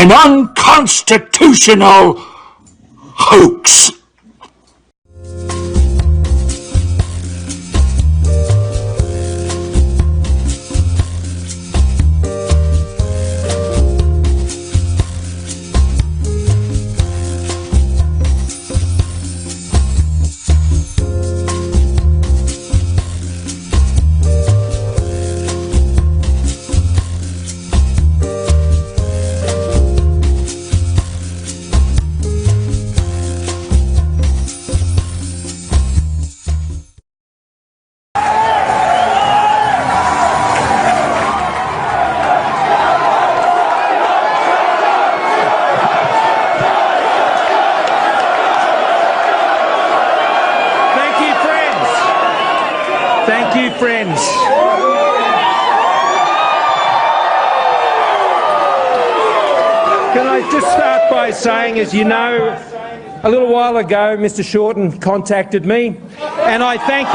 an unconstitutional hoax. Thank you, friends. Can I just start by saying, as you know, a little while ago, Mr. Shorten contacted me, and I thank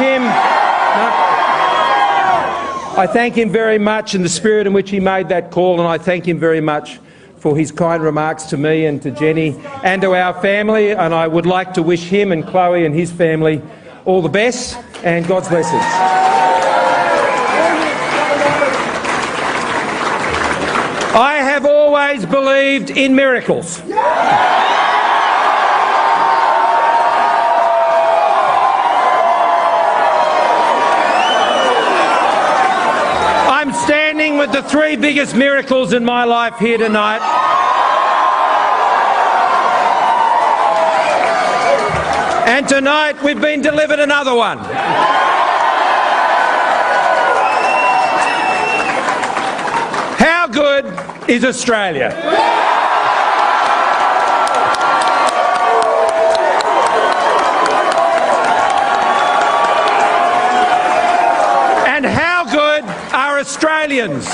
him very much in the spirit in which he made that call, and I thank him very much for his kind remarks to me and to Jenny and to our family, and I would like to wish him and Chloe and his family all the best and God's blessings. I have always believed in miracles. I'm standing with the three biggest miracles in my life here tonight. And tonight we've been delivered another one. How good is Australia? And how good are Australians?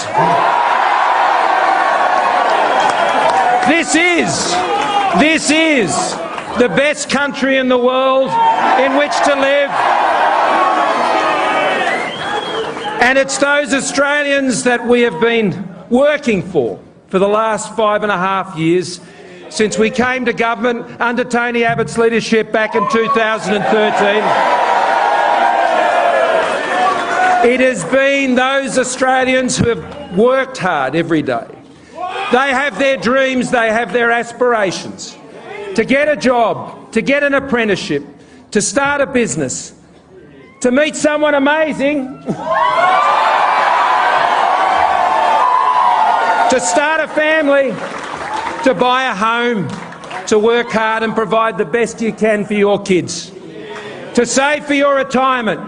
This is the best country in the world in which to live. And it's those Australians that we have been working for the last 5.5 years since we came to government under Tony Abbott's leadership back in 2013. It has been those Australians who have worked hard every day. They have their dreams, they have their aspirations. To get a job, to get an apprenticeship, to start a business, to meet someone amazing, to start a family, to buy a home, to work hard and provide the best you can for your kids, to save for your retirement,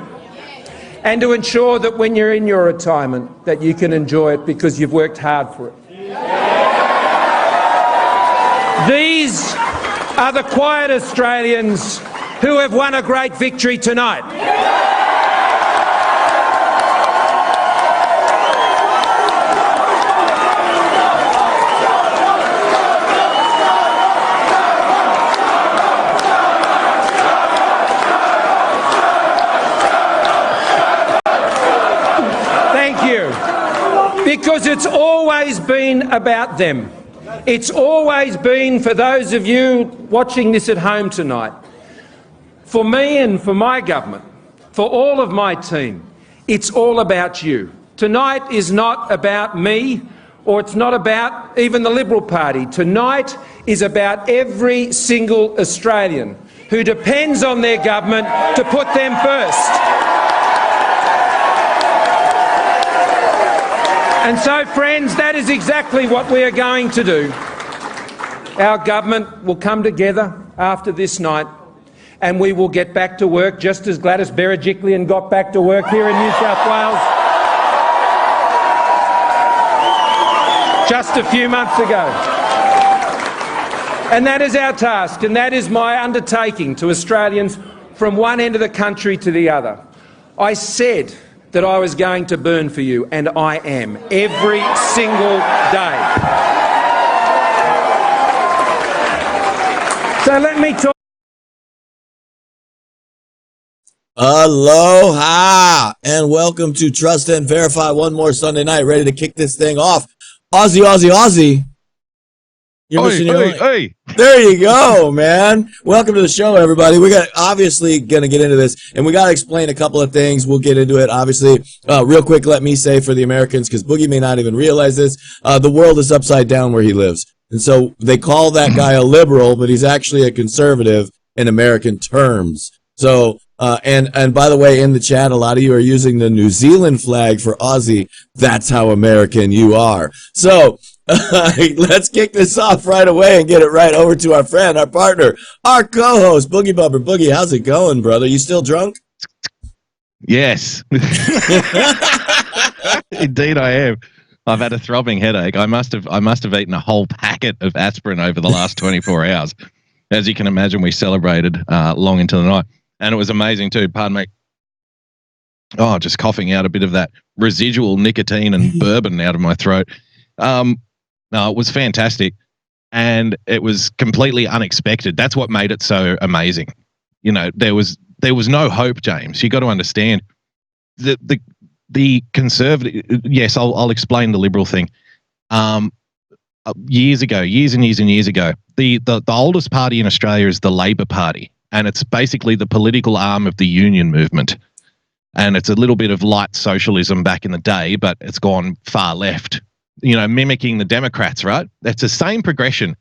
and to ensure that when you're in your retirement that you can enjoy it because you've worked hard for it. These are the quiet Australians who have won a great victory tonight. Thank you. Because it's always been about them. It's always been, for those of you watching this at home tonight, for me and for my government, for all of my team, it's all about you. Tonight is not about me, or it's not about even the Liberal Party. Tonight is about every single Australian who depends on their government to put them first. And so, friends, that is exactly what we are going to do. Our government will come together after this night and we will get back to work just as Gladys Berejiklian got back to work here in New South Wales just a few months ago. And that is our task, and that is my undertaking to Australians from one end of the country to the other. I said that I was going to burn for you, and I am, every single day. So let me talk. Aloha and welcome to Trust and Verify one more Sunday night, ready to kick this thing off. Aussie, Aussie, Aussie. You're missing your line. Hey. There you go, man. Welcome to the show, everybody. We got obviously going to get into this, and we got to explain a couple of things. We'll get into it, obviously. Real quick, let me say for the Americans, because Boogie may not even realize this, the world is upside down where he lives. And so they call that guy a liberal, but he's actually a conservative in American terms. So, and by the way, in the chat, a lot of you are using the New Zealand flag for Aussie. That's how American you are. So, let's kick this off right away and get it right over to our friend, our partner, our co-host, Boogie Bumper. Boogie, how's it going, brother? You still drunk? Yes. Indeed I am. I've had a throbbing headache. I must have eaten a whole packet of aspirin over the last 24 hours. As you can imagine, we celebrated long into the night. And it was amazing too. Pardon me. Oh, just coughing out a bit of that residual nicotine and bourbon out of my throat. No, it was fantastic, and it was completely unexpected. That's what made it so amazing. You know, there was no hope, James. You got to understand the conservative. Yes, I'll explain the liberal thing. Years and years ago, the oldest party in Australia is the Labor Party, and it's basically the political arm of the union movement. And it's a little bit of light socialism back in the day, but it's gone far left. You know, mimicking the Democrats, right? That's the same progression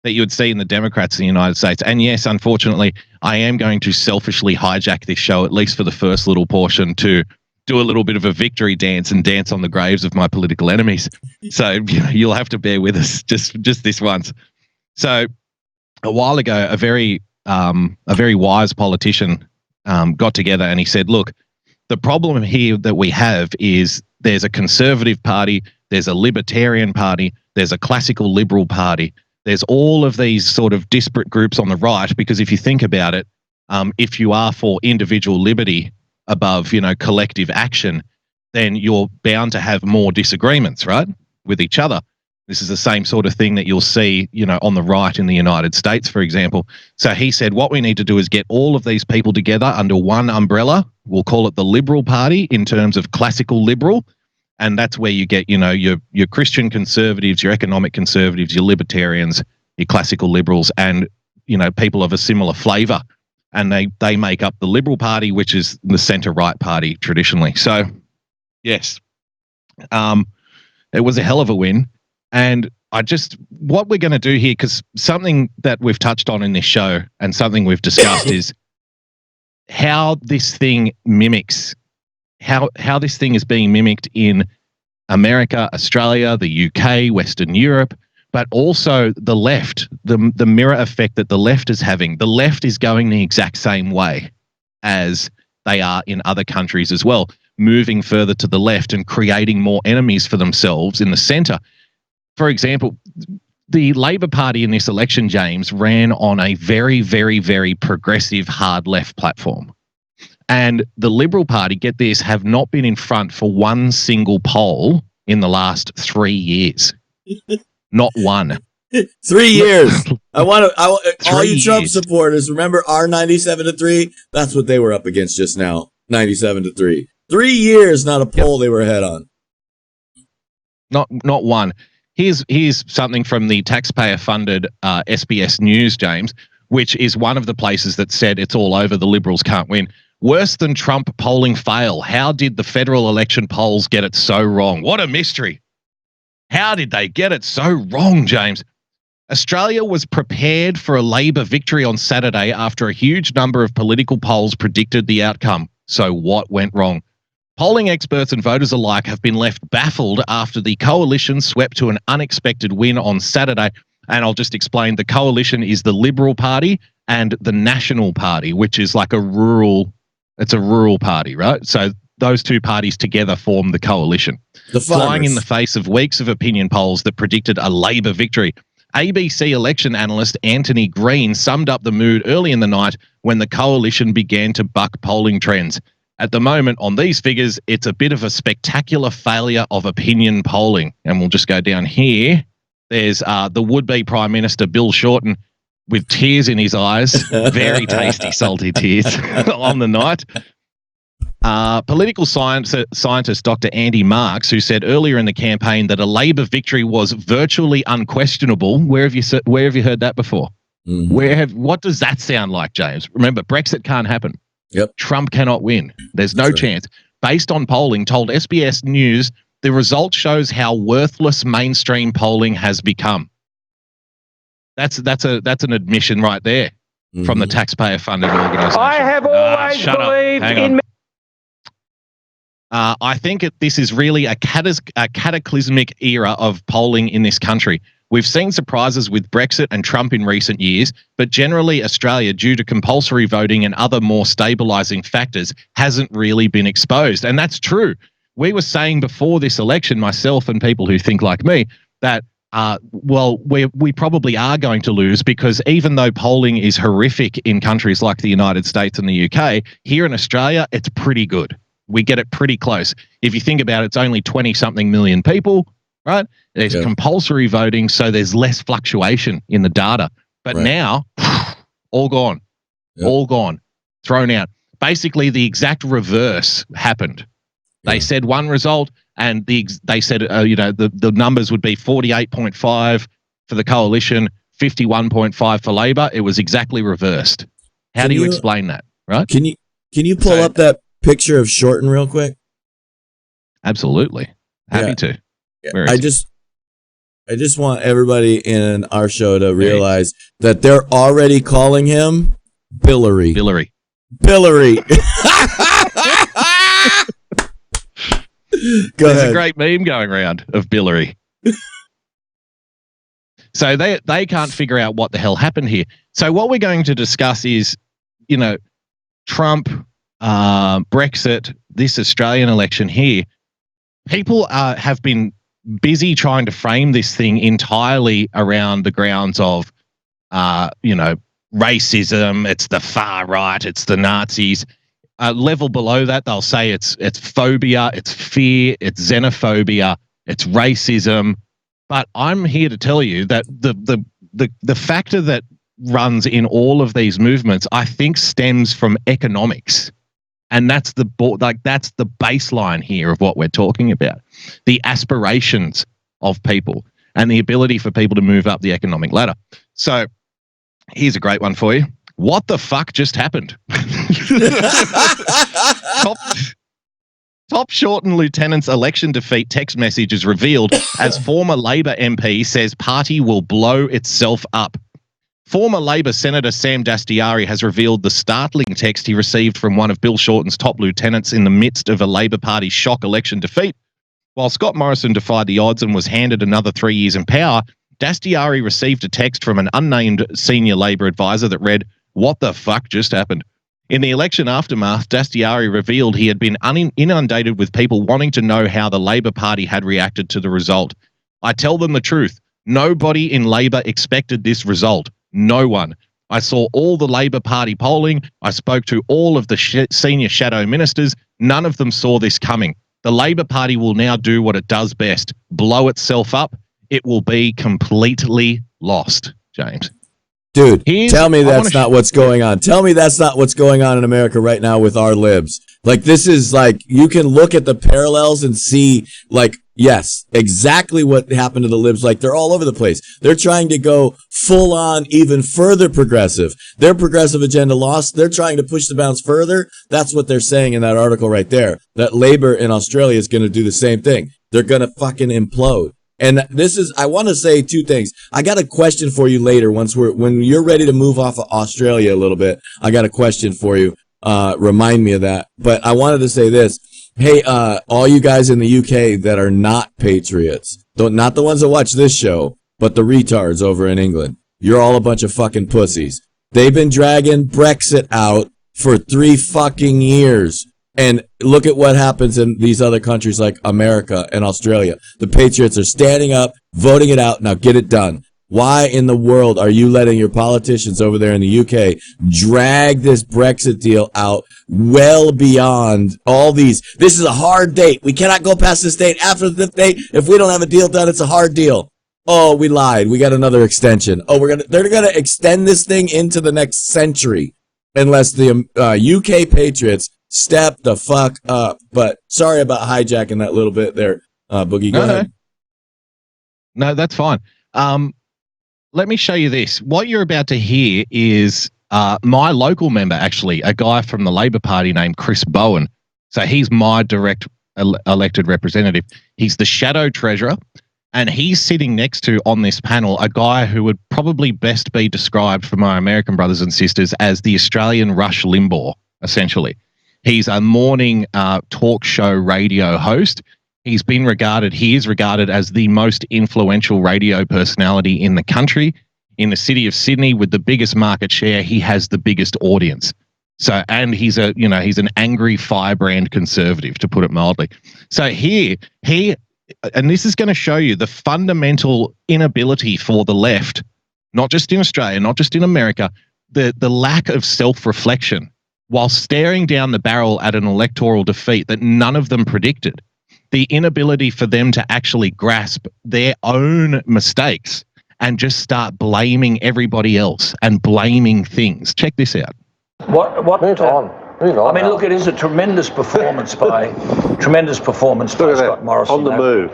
that you would see in the Democrats in the United States. And yes, unfortunately, I am going to selfishly hijack this show, at least for the first little portion, to do a little bit of a victory dance and dance on the graves of my political enemies. So you know, you'll have to bear with us just this once. So a while ago, a very wise politician got together and he said, look, the problem here that we have is there's a conservative party, there's a libertarian party, there's a classical liberal party. There's all of these sort of disparate groups on the right, because if you think about it, if you are for individual liberty above, you know, collective action, then you're bound to have more disagreements, right, with each other. This is the same sort of thing that you'll see, you know, on the right in the United States, for example. So he said, what we need to do is get all of these people together under one umbrella. We'll call it the Liberal Party in terms of classical liberal. And that's where you get, you know, your Christian conservatives, your economic conservatives, your libertarians, your classical liberals, and, you know, people of a similar flavour. And they make up the Liberal Party, which is the centre-right party traditionally. So, yes, it was a hell of a win. And what we're going to do here, because something that we've touched on in this show and something we've discussed is how this thing mimics how this thing is being mimicked in America, Australia, the UK, Western Europe, but also the left, the mirror effect that the left is having. The left is going the exact same way as they are in other countries as well, moving further to the left and creating more enemies for themselves in the centre. For example, the Labor Party in this election, James, ran on a very, very, very progressive hard left platform. And the Liberal Party, get this, have not been in front for one single poll in the last 3 years. Not one. 3 years. All you Trump supporters, remember our 97-3? That's what they were up against just now. 97-3. 3 years, not a poll they were ahead on. Not one. Here's something from the taxpayer-funded SBS News, James, which is one of the places that said it's all over, the Liberals can't win. Worse than Trump polling fail. How did the federal election polls get it so wrong? What a mystery. How did they get it so wrong, James? Australia was prepared for a Labor victory on Saturday after a huge number of political polls predicted the outcome. So what went wrong? Polling experts and voters alike have been left baffled after the coalition swept to an unexpected win on Saturday. And I'll just explain, the coalition is the Liberal Party and the National Party, which is like a rural party, right? So those two parties together form the coalition. Flying in the face of weeks of opinion polls that predicted a Labor victory. ABC election analyst Anthony Green summed up the mood early in the night when the coalition began to buck polling trends. At the moment, on these figures, it's a bit of a spectacular failure of opinion polling. And we'll just go down here. There's the would-be Prime Minister, Bill Shorten, with tears in his eyes, very tasty, salty tears on the night. Political scientist Dr. Andy Marks, who said earlier in the campaign that a Labor victory was virtually unquestionable. Where have you heard that before? Mm-hmm. What does that sound like, James? Remember, Brexit can't happen. Yep. Trump cannot win. There's no chance. Based on polling, told SBS News, the result shows how worthless mainstream polling has become. That's an admission right there from the taxpayer-funded organisation. I have always believed in. I think this is really a cataclysmic era of polling in this country. We've seen surprises with Brexit and Trump in recent years, but generally Australia, due to compulsory voting and other more stabilising factors, hasn't really been exposed. And that's true. We were saying before this election, myself and people who think like me, that, we probably are going to lose, because even though polling is horrific in countries like the United States and the UK, here in Australia, it's pretty good. We get it pretty close. If you think about it, it's only 20-something million people, right? There's compulsory voting, so there's less fluctuation in the data. But now, all gone. All gone. Thrown out. Basically, the exact reverse happened. They said one result, and they said, the numbers would be 48.5 for the coalition, 51.5 for Labor. It was exactly reversed. How do you explain that, right? Can you pull up that picture of Shorten real quick? Absolutely. Happy to. Yeah. I just want everybody in our show to realize that they're already calling him Billary. Billary. There's a great meme going around of Billary. So they can't figure out what the hell happened here. So what we're going to discuss is, Trump, Brexit, this Australian election here. People have been busy trying to frame this thing entirely around the grounds of, racism. It's the far right. It's the Nazis. Level below that, they'll say it's phobia, it's fear, it's xenophobia, it's racism. But I'm here to tell you that the factor that runs in all of these movements, I think, stems from economics. And that's the baseline here of what we're talking about. The aspirations of people and the ability for people to move up the economic ladder. So here's a great one for you. What the fuck just happened? Top Shorten Lieutenant's election defeat text message is revealed as former Labor MP says party will blow itself up. Former Labor Senator Sam Dastyari has revealed the startling text he received from one of Bill Shorten's top lieutenants in the midst of a Labor Party shock election defeat. While Scott Morrison defied the odds and was handed another 3 years in power, Dastyari received a text from an unnamed senior Labor advisor that read, "What the fuck just happened?" In the election aftermath, Dastyari revealed he had been inundated with people wanting to know how the Labor Party had reacted to the result. "I tell them the truth. Nobody in Labor expected this result. No one. I saw all the Labor Party polling. I spoke to all of the senior shadow ministers. None of them saw this coming. The Labor Party will now do what it does best, blow itself up. It will be completely lost," James. Dude, tell me that's not what's going on. Tell me that's not what's going on in America right now with our libs. Like, this is like, you can look at the parallels and see, like, yes, exactly what happened to the libs. Like, they're all over the place. They're trying to go full on, even further progressive. Their progressive agenda lost. They're trying to push the bounds further. That's what they're saying in that article right there. That Labor in Australia is going to do the same thing. They're going to fucking implode. And this is, I want to say two things. I got a question for you later when you're ready to move off of Australia a little bit. I got a question for you. Remind me of that. But I wanted to say this. Hey, all you guys in the UK that are not patriots, not the ones that watch this show, but the retards over in England. You're all a bunch of fucking pussies. They've been dragging Brexit out for 3 fucking years. And look at what happens in these other countries like America and Australia. The patriots are standing up, voting it out. Now get it done. Why in the world are you letting your politicians over there in the UK drag this Brexit deal out well beyond all these? This is a hard date. We cannot go past this date. After the date, if we don't have a deal done, it's a hard deal. Oh, we lied. We got another extension. Oh, they're going to extend this thing into the next century unless the UK patriots step the fuck up. But sorry about hijacking that little bit there, Boogie. Go ahead. No, that's fine. Let me show you this. What you're about to hear is my local member, actually, a guy from the Labor Party named Chris Bowen. So he's my direct elected representative. He's the shadow treasurer, and he's sitting next to, on this panel, a guy who would probably best be described for my American brothers and sisters as the Australian Rush Limbaugh, essentially. He's a morning talk show radio host. He is regarded as the most influential radio personality in the country. In the city of Sydney, with the biggest market share, he has the biggest audience. So, and he's an angry firebrand conservative, to put it mildly. So and this is going to show you the fundamental inability for the left, not just in Australia, not just in America, the lack of self-reflection while staring down the barrel at an electoral defeat that none of them predicted. The inability for them to actually grasp their own mistakes and just start blaming everybody else and blaming things. Check this out. Move on. I mean, look, it is a tremendous performance by Scott Morrison. On the move.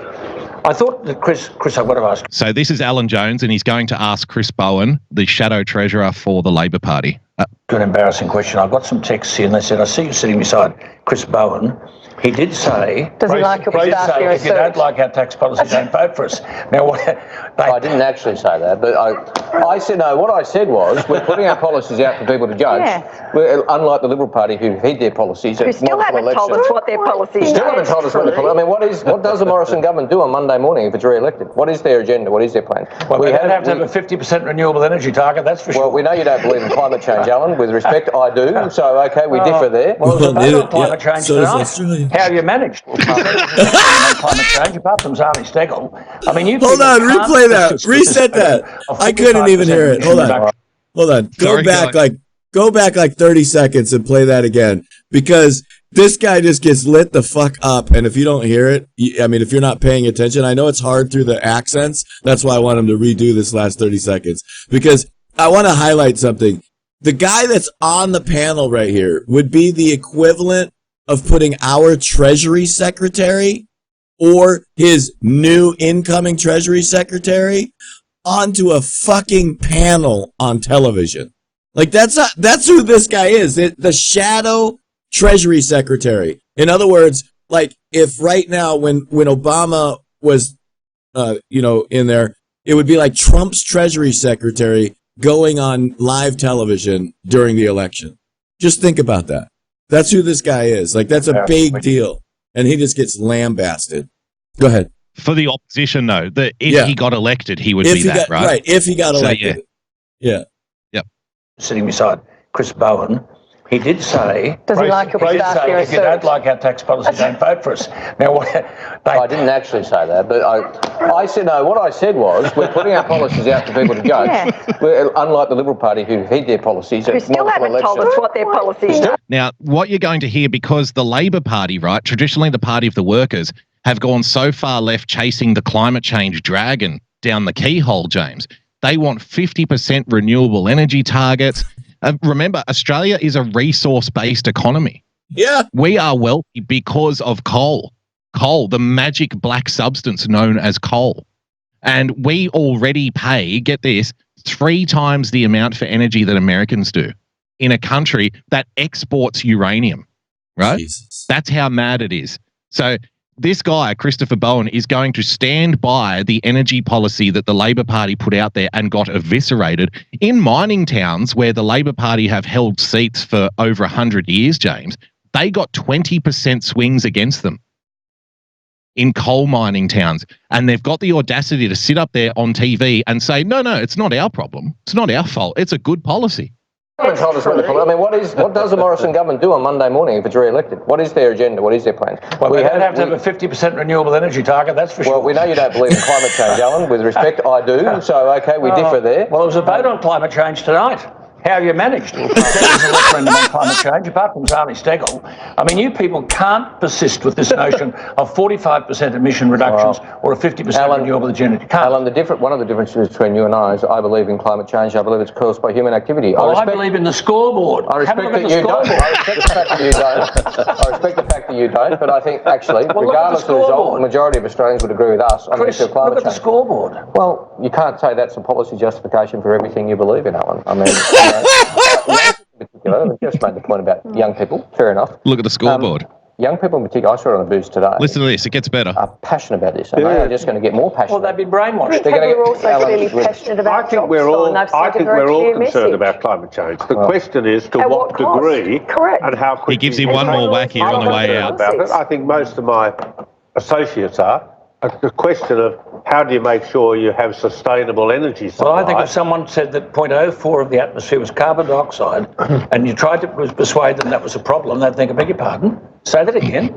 I thought that Chris, I've got to ask. So this is Alan Jones, and he's going to ask Chris Bowen, the shadow treasurer for the Labor Party. Good embarrassing question. I've got some texts here, and they said, I see you sitting beside Chris Bowen. He did say, does he like your staff here? If you don't like our tax policy, don't vote for us. Now, I didn't actually say that, but I said, no, what I said was, we're putting our policies out for people to judge. Yeah. Unlike the Liberal Party, who hid their policies. Who still haven't told us what their policies are. Still haven't told us what their policies are. I mean, what does the Morrison government do on Monday morning if it's re-elected? What is their agenda? What is their plan? Well, we have to have a 50% renewable energy target, that's for sure. Well, we know you don't believe in climate change, Alan. With respect, I do. So, okay, we differ there. Well, it was about on climate change tonight. How have you managed? Climate change, apart from Zali Steggall. I mean, hold on, replay that, reset that. I couldn't even hear it. Hold on. Go back like 30 seconds and play that again, because this guy just gets lit the fuck up. And if you don't hear it, I mean, if you're not paying attention, I know it's hard through the accents. That's why I want him to redo this last 30 seconds, because I want to highlight something. The guy that's on the panel right here would be the equivalent of putting our Treasury Secretary or his new incoming Treasury Secretary onto a fucking panel on television. Like, that's who this guy is. The shadow Treasury Secretary. In other words, like, if right now when Obama was, in there, it would be like Trump's Treasury Secretary going on live television during the election. Just think about that. That's who this guy is. Like, that's a big deal. And he just gets lambasted. Go ahead. For the opposition, though, if he got elected, he would be that, right? Right, if he got elected. Yeah. Yep. Sitting beside Chris Bowen, he did say, does he like your staff here? If you don't like our tax policy, don't vote for us. Now, I didn't actually say that, but I said, no, what I said was, we're putting our policies out for people to judge. Unlike the Liberal Party, who hid their policies. Who still haven't told us what their policies are. Now, what you're going to hear, because the Labor Party, right, traditionally the party of the workers, have gone so far left chasing the climate change dragon down the keyhole, James. They want 50% renewable energy targets. Remember, Australia is a resource-based economy. Yeah. We are wealthy because of coal. Coal, the magic black substance known as coal. And we already pay, get this, 3 times the amount for energy that Americans do in a country that exports uranium, right? Jesus. That's how mad it is. So this guy, Christopher Bowen, is going to stand by the energy policy that the Labor Party put out there and got eviscerated in mining towns where the Labor Party have held seats for over 100 years, James. They got 20% swings against them in coal mining towns. And they've got the audacity to sit up there on TV and say, no, it's not our problem. It's not our fault. It's a good policy. I mean, what does the Morrison government do on Monday morning if it's re-elected? What is their agenda? What is their plan? Well, we have to have a 50% renewable energy target, that's for sure. Well, we know you don't believe in climate change, Alan. With respect, I do. So, okay, we differ there. Well, there was a vote on climate change tonight. how you managed it. There's a referendum on climate change, apart from Zali Steggall. I mean, you people can't persist with this notion of 45% emission reductions or a 50% renewable energy. Alan, one of the differences between you and I is I believe in climate change. I believe it's caused by human activity. I believe in the scoreboard. I respect that you don't. I respect the fact that you don't. I respect the fact that you don't. But I think actually, regardless of the result, the majority of Australians would agree with us on the issue of climate change. Look at the scoreboard. Well, you can't say that's a policy justification for everything you believe in, Alan. I mean. In particular, I just made the point about young people. Fair enough. Look at the scoreboard. Young people in particular, I saw it on the Boost today. Listen to this, it gets better. Are passionate about this, and they are just going to get more passionate. Well, they've been brainwashed. We're also clearly passionate about I think we're all concerned about climate change. The question is to what degree and how quickly. He gives you one more whack here on the way out. About it. I think most of my associates are. The question of how do you make sure you have sustainable energy supply? Well, I think if someone said that 0.04 of the atmosphere was carbon dioxide and you tried to persuade them that was a problem, they'd think, I beg your pardon, say that again.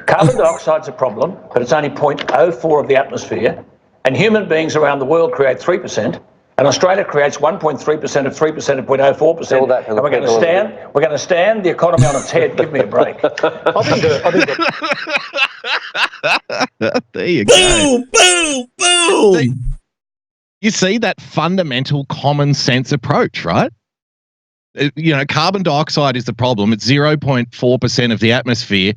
Carbon dioxide's a problem, but it's only 0.04 of the atmosphere, and human beings around the world create 3%, and Australia creates 1.3% of 3% of 0.04%, and we're going to stand the economy on its head. Give me a break. There you go. Boom, boom. You see that fundamental common sense approach, right? Carbon dioxide is the problem. It's 0.4% of the atmosphere.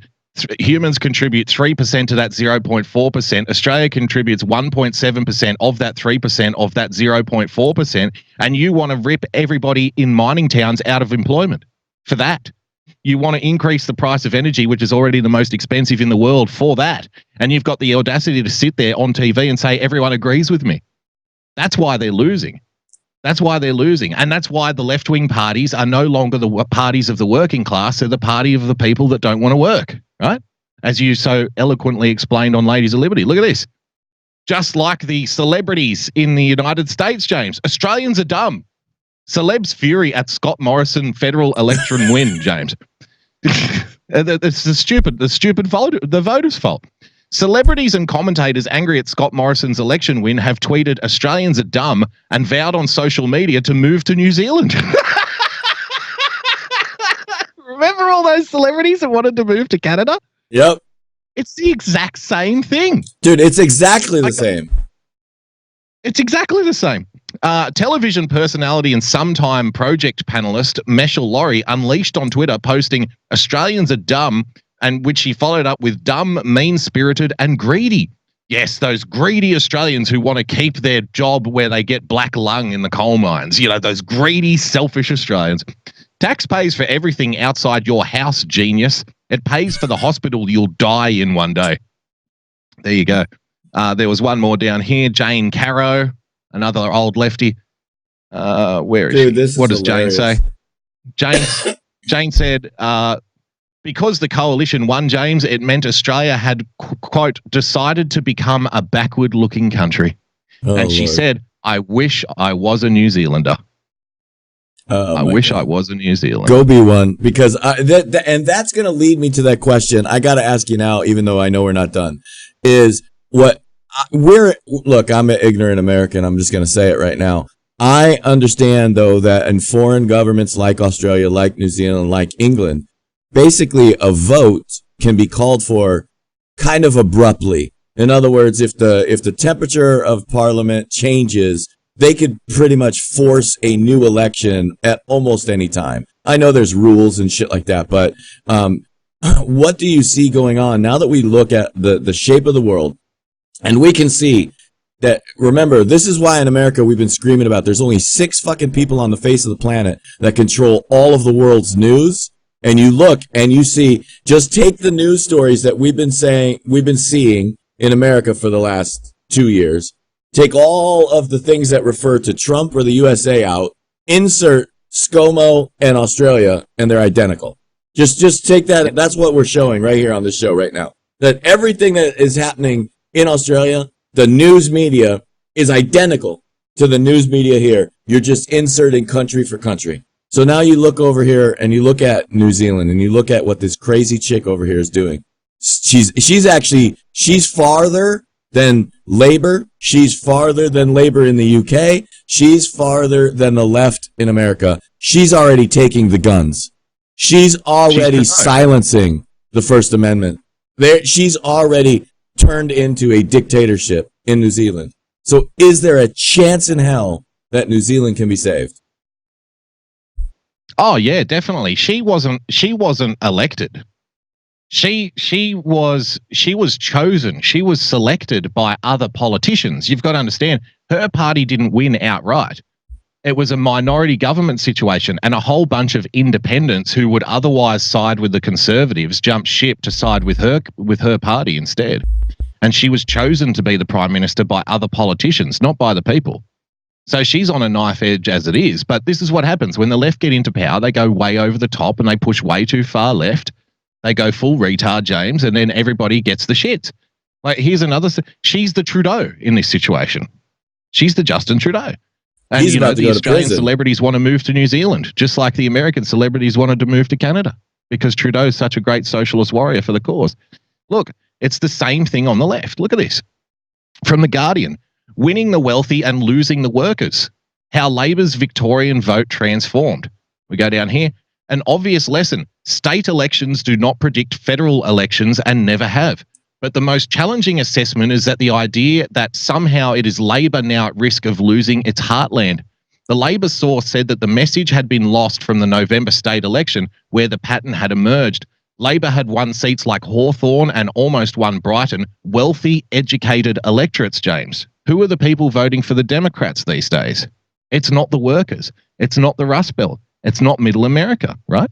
Humans contribute 3% to that 0.4%. Australia contributes 1.7% of that 3% of that 0.4%. And you want to rip everybody in mining towns out of employment for that. You want to increase the price of energy, which is already the most expensive in the world, for that. And you've got the audacity to sit there on TV and say, everyone agrees with me. That's why they're losing. That's why they're losing. And that's why the left-wing parties are no longer the parties of the working class. They're the party of the people that don't want to work, right? As you so eloquently explained on Ladies of Liberty. Look at this. Just like the celebrities in the United States, James, Australians are dumb. Celebs fury at Scott Morrison federal election win, James. It's the voters' fault. Celebrities and commentators angry at Scott Morrison's election win have tweeted Australians are dumb and vowed on social media to move to New Zealand. Remember all those celebrities that wanted to move to Canada? Yep. It's the exact same thing. Dude, it's exactly the same. It's exactly the same. Television personality and sometime project panelist Meshel Laurie unleashed on Twitter, posting Australians are dumb, and which he followed up with dumb, mean-spirited and greedy. Yes, those greedy Australians who want to keep their job where they get black lung in the coal mines. Those greedy, selfish Australians. Tax pays for everything outside your house, genius. It pays for the hospital you'll die in one day. There you go. There was one more down here. Jane Caro, another old lefty. Where is she? What does Jane say? Jane said, because the coalition won, James, it meant Australia had, quote, decided to become a backward-looking country. And she said, I wish I was a New Zealander. I wish I was a New Zealander. Go be one, because and that's going to lead me to that question. I got to ask you now, even though I know we're not done, is look, I'm an ignorant American. I'm just going to say it right now. I understand, though, that in foreign governments like Australia, like New Zealand, like England, basically a vote can be called for kind of abruptly. In other words, if the temperature of parliament changes, they could pretty much force a new election at almost any time. I know there's rules and shit like that, but what do you see going on now that we look at the shape of the world, and we can see that, remember, this is why in America we've been screaming about there's only 6 fucking people on the face of the planet that control all of the world's news. And you look and you see, just take the news stories that we've been seeing in America for the last 2 years. Take all of the things that refer to Trump or the USA out, insert ScoMo and Australia, and they're identical. Just take that. That's what we're showing right here on this show right now. That everything that is happening in Australia, the news media is identical to the news media here. You're just inserting country for country. So now you look over here and you look at New Zealand and you look at what this crazy chick over here is doing. She's farther than Labour. She's farther than Labour in the UK. She's farther than the left in America. She's already taking the guns. She's already silencing the First Amendment. She's already turned into a dictatorship in New Zealand. So is there a chance in hell that New Zealand can be saved? Oh yeah, definitely. She wasn't elected. She was chosen. She was selected by other politicians. You've got to understand, her party didn't win outright. It was a minority government situation, and a whole bunch of independents who would otherwise side with the Conservatives jumped ship to side with her party instead. And she was chosen to be the Prime Minister by other politicians, not by the people. So she's on a knife edge as it is. But this is what happens. When the left get into power, they go way over the top and they push way too far left. They go full retard, James, and then everybody gets the shit. Like, here's another. She's the Trudeau in this situation. She's the Justin Trudeau. And He's about to the go to Australian prison. celebrities want to move to New Zealand, just like the American celebrities wanted to move to Canada, because Trudeau is such a great socialist warrior for the cause. Look, it's the same thing on the left. Look at this. From The Guardian, winning the wealthy and losing the workers. How Labor's Victorian vote transformed. We go down here. An obvious lesson. State elections do not predict federal elections and never have. But the most challenging assessment is that the idea that somehow it is Labor now at risk of losing its heartland. The Labor source said that the message had been lost from the November state election, where the pattern had emerged. Labor had won seats like Hawthorn and almost won Brighton, wealthy, educated electorates, James. Who are the people voting for the Democrats these days? It's not the workers. It's not the Rust Belt. It's not Middle America, right?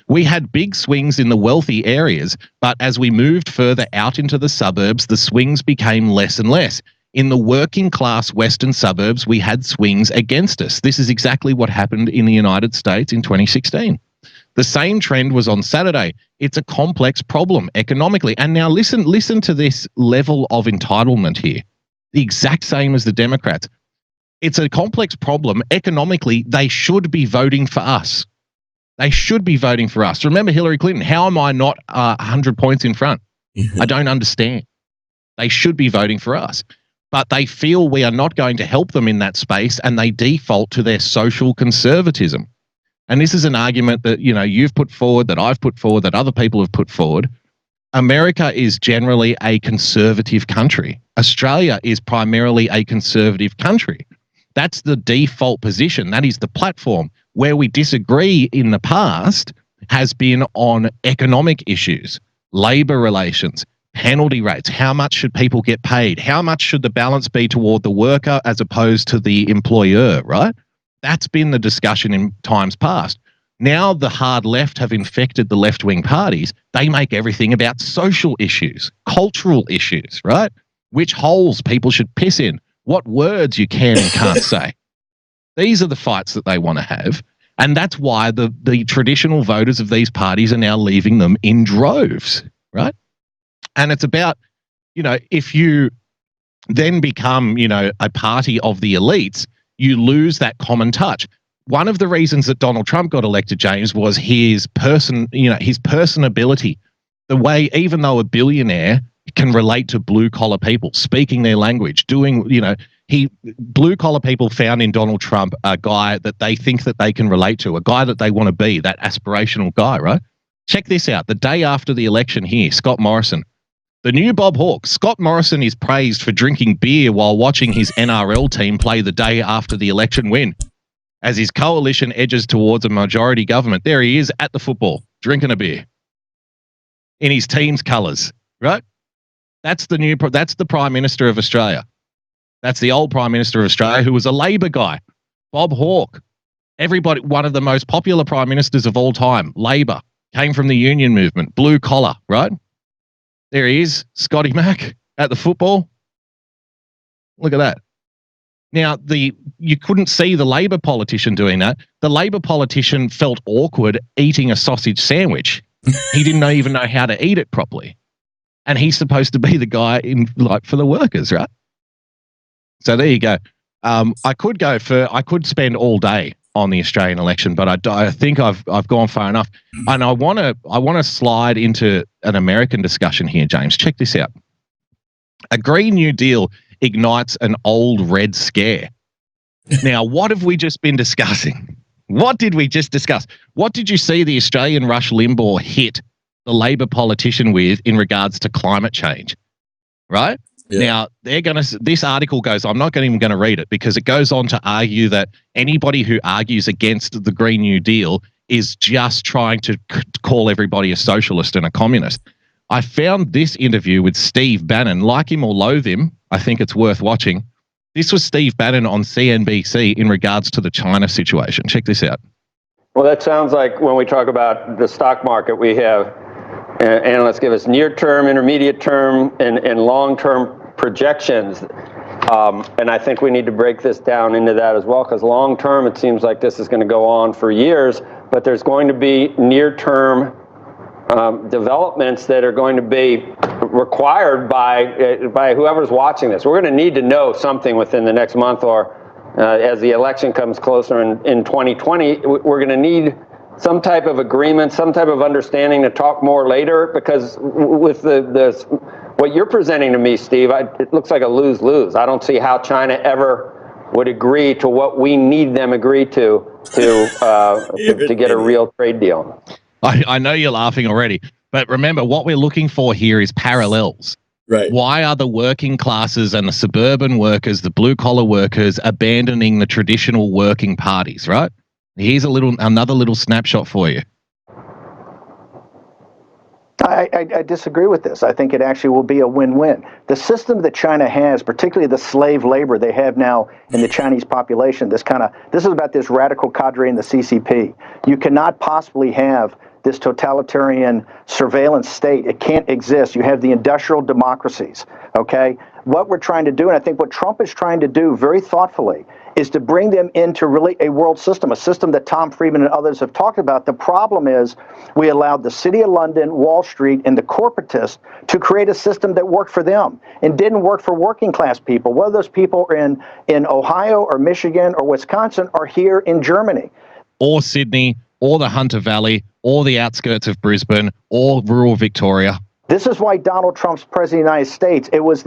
We had big swings in the wealthy areas, but as we moved further out into the suburbs, the swings became less and less. In the working class western suburbs, we had swings against us. This is exactly what happened in the United States in 2016. The same trend was on Saturday. It's a complex problem economically. And now listen to this level of entitlement here. The exact same as the Democrats. It's a complex problem economically. They should be voting for us. They should be voting for us. Remember Hillary Clinton. How am I not 100 points in front? I don't understand. They should be voting for us. But they feel we are not going to help them in that space, and they default to their social conservatism. And this is an argument that, you've put forward, that I've put forward, that other people have put forward. America is generally a conservative country. Australia is primarily a conservative country. That's the default position. That is the platform. Where we disagree in the past has been on economic issues, labor relations, penalty rates. How much should people get paid? How much should the balance be toward the worker as opposed to the employer, right? That's been the discussion in times past. Now the hard left have infected the left-wing parties. They make everything about social issues, cultural issues, right? Which holes people should piss in, what words you can and can't say. These are the fights that they want to have. And that's why the traditional voters of these parties are now leaving them in droves, right? And it's about, if you then become, a party of the elites, you lose that common touch. One of the reasons that Donald Trump got elected, James, was his personability. The way, even though a billionaire can relate to blue collar people, speaking their language, doing, blue collar people found in Donald Trump a guy that they think that they can relate to, a guy that they want to be, that aspirational guy, right? Check this out. The day after the election here, Scott Morrison, the new Bob Hawke. Scott Morrison is praised for drinking beer while watching his NRL team play the day after the election win. As his coalition edges towards a majority government, there he is at the football, drinking a beer in his team's colours, right? That's the Prime Minister of Australia. That's the old Prime Minister of Australia, who was a Labor guy. Bob Hawke. Everybody, one of the most popular Prime Ministers of all time, Labor, came from the union movement, blue collar, right? There he is, Scotty Mac at the football. Look at that. Now, you couldn't see the Labor politician doing that. The Labor politician felt awkward eating a sausage sandwich. He didn't even know how to eat it properly. And he's supposed to be the guy for the workers, right? So there you go. I could spend all day on the Australian election, but I think I've gone far enough. And I want to slide into an American discussion here, James. Check this out. A Green New Deal ignites an old red scare. Now, what have we just been discussing? What did we just discuss? What did you see the Australian Rush Limbaugh hit the Labor politician with in regards to climate change? Right? Yeah. Now, this article goes, I'm not even going to read it because it goes on to argue that anybody who argues against the Green New Deal is just trying to call everybody a socialist and a communist. I found this interview with Steve Bannon. Like him or loathe him, I think it's worth watching. This was Steve Bannon on CNBC in regards to the China situation. Check this out. Well, that sounds like when we talk about the stock market, we have analysts give us near-term, intermediate-term, and long-term projections. And I think we need to break this down into that as well, because long-term, it seems like this is going to go on for years, but there's going to be near-term developments that are going to be required by whoever's watching this. We're going to need to know something within the next month, or as the election comes closer in 2020, we're going to need some type of agreement, some type of understanding to talk more later, because with what you're presenting to me, Steve, it looks like a lose-lose. I don't see how China ever would agree to what we need them agree to get a real trade deal. I know you're laughing already, but remember, what we're looking for here is parallels. Right. Why are the working classes and the suburban workers, the blue-collar workers, abandoning the traditional working parties, right? Here's another little snapshot for you. I disagree with this. I think it actually will be a win-win. The system that China has, particularly the slave labor they have now in the Chinese population, this is about this radical cadre in the CCP. You cannot possibly have this totalitarian surveillance state. It can't exist. You have the industrial democracies, okay? What we're trying to do, and I think what Trump is trying to do very thoughtfully, is to bring them into really a world system, a system that Tom Friedman and others have talked about. The problem is we allowed the City of London, Wall Street, and the corporatists to create a system that worked for them and didn't work for working class people, whether those people are in Ohio or Michigan or Wisconsin or here in Germany. Or Sydney, or the Hunter Valley, or the outskirts of Brisbane, or rural Victoria. This is why Donald Trump's president of the United States, it was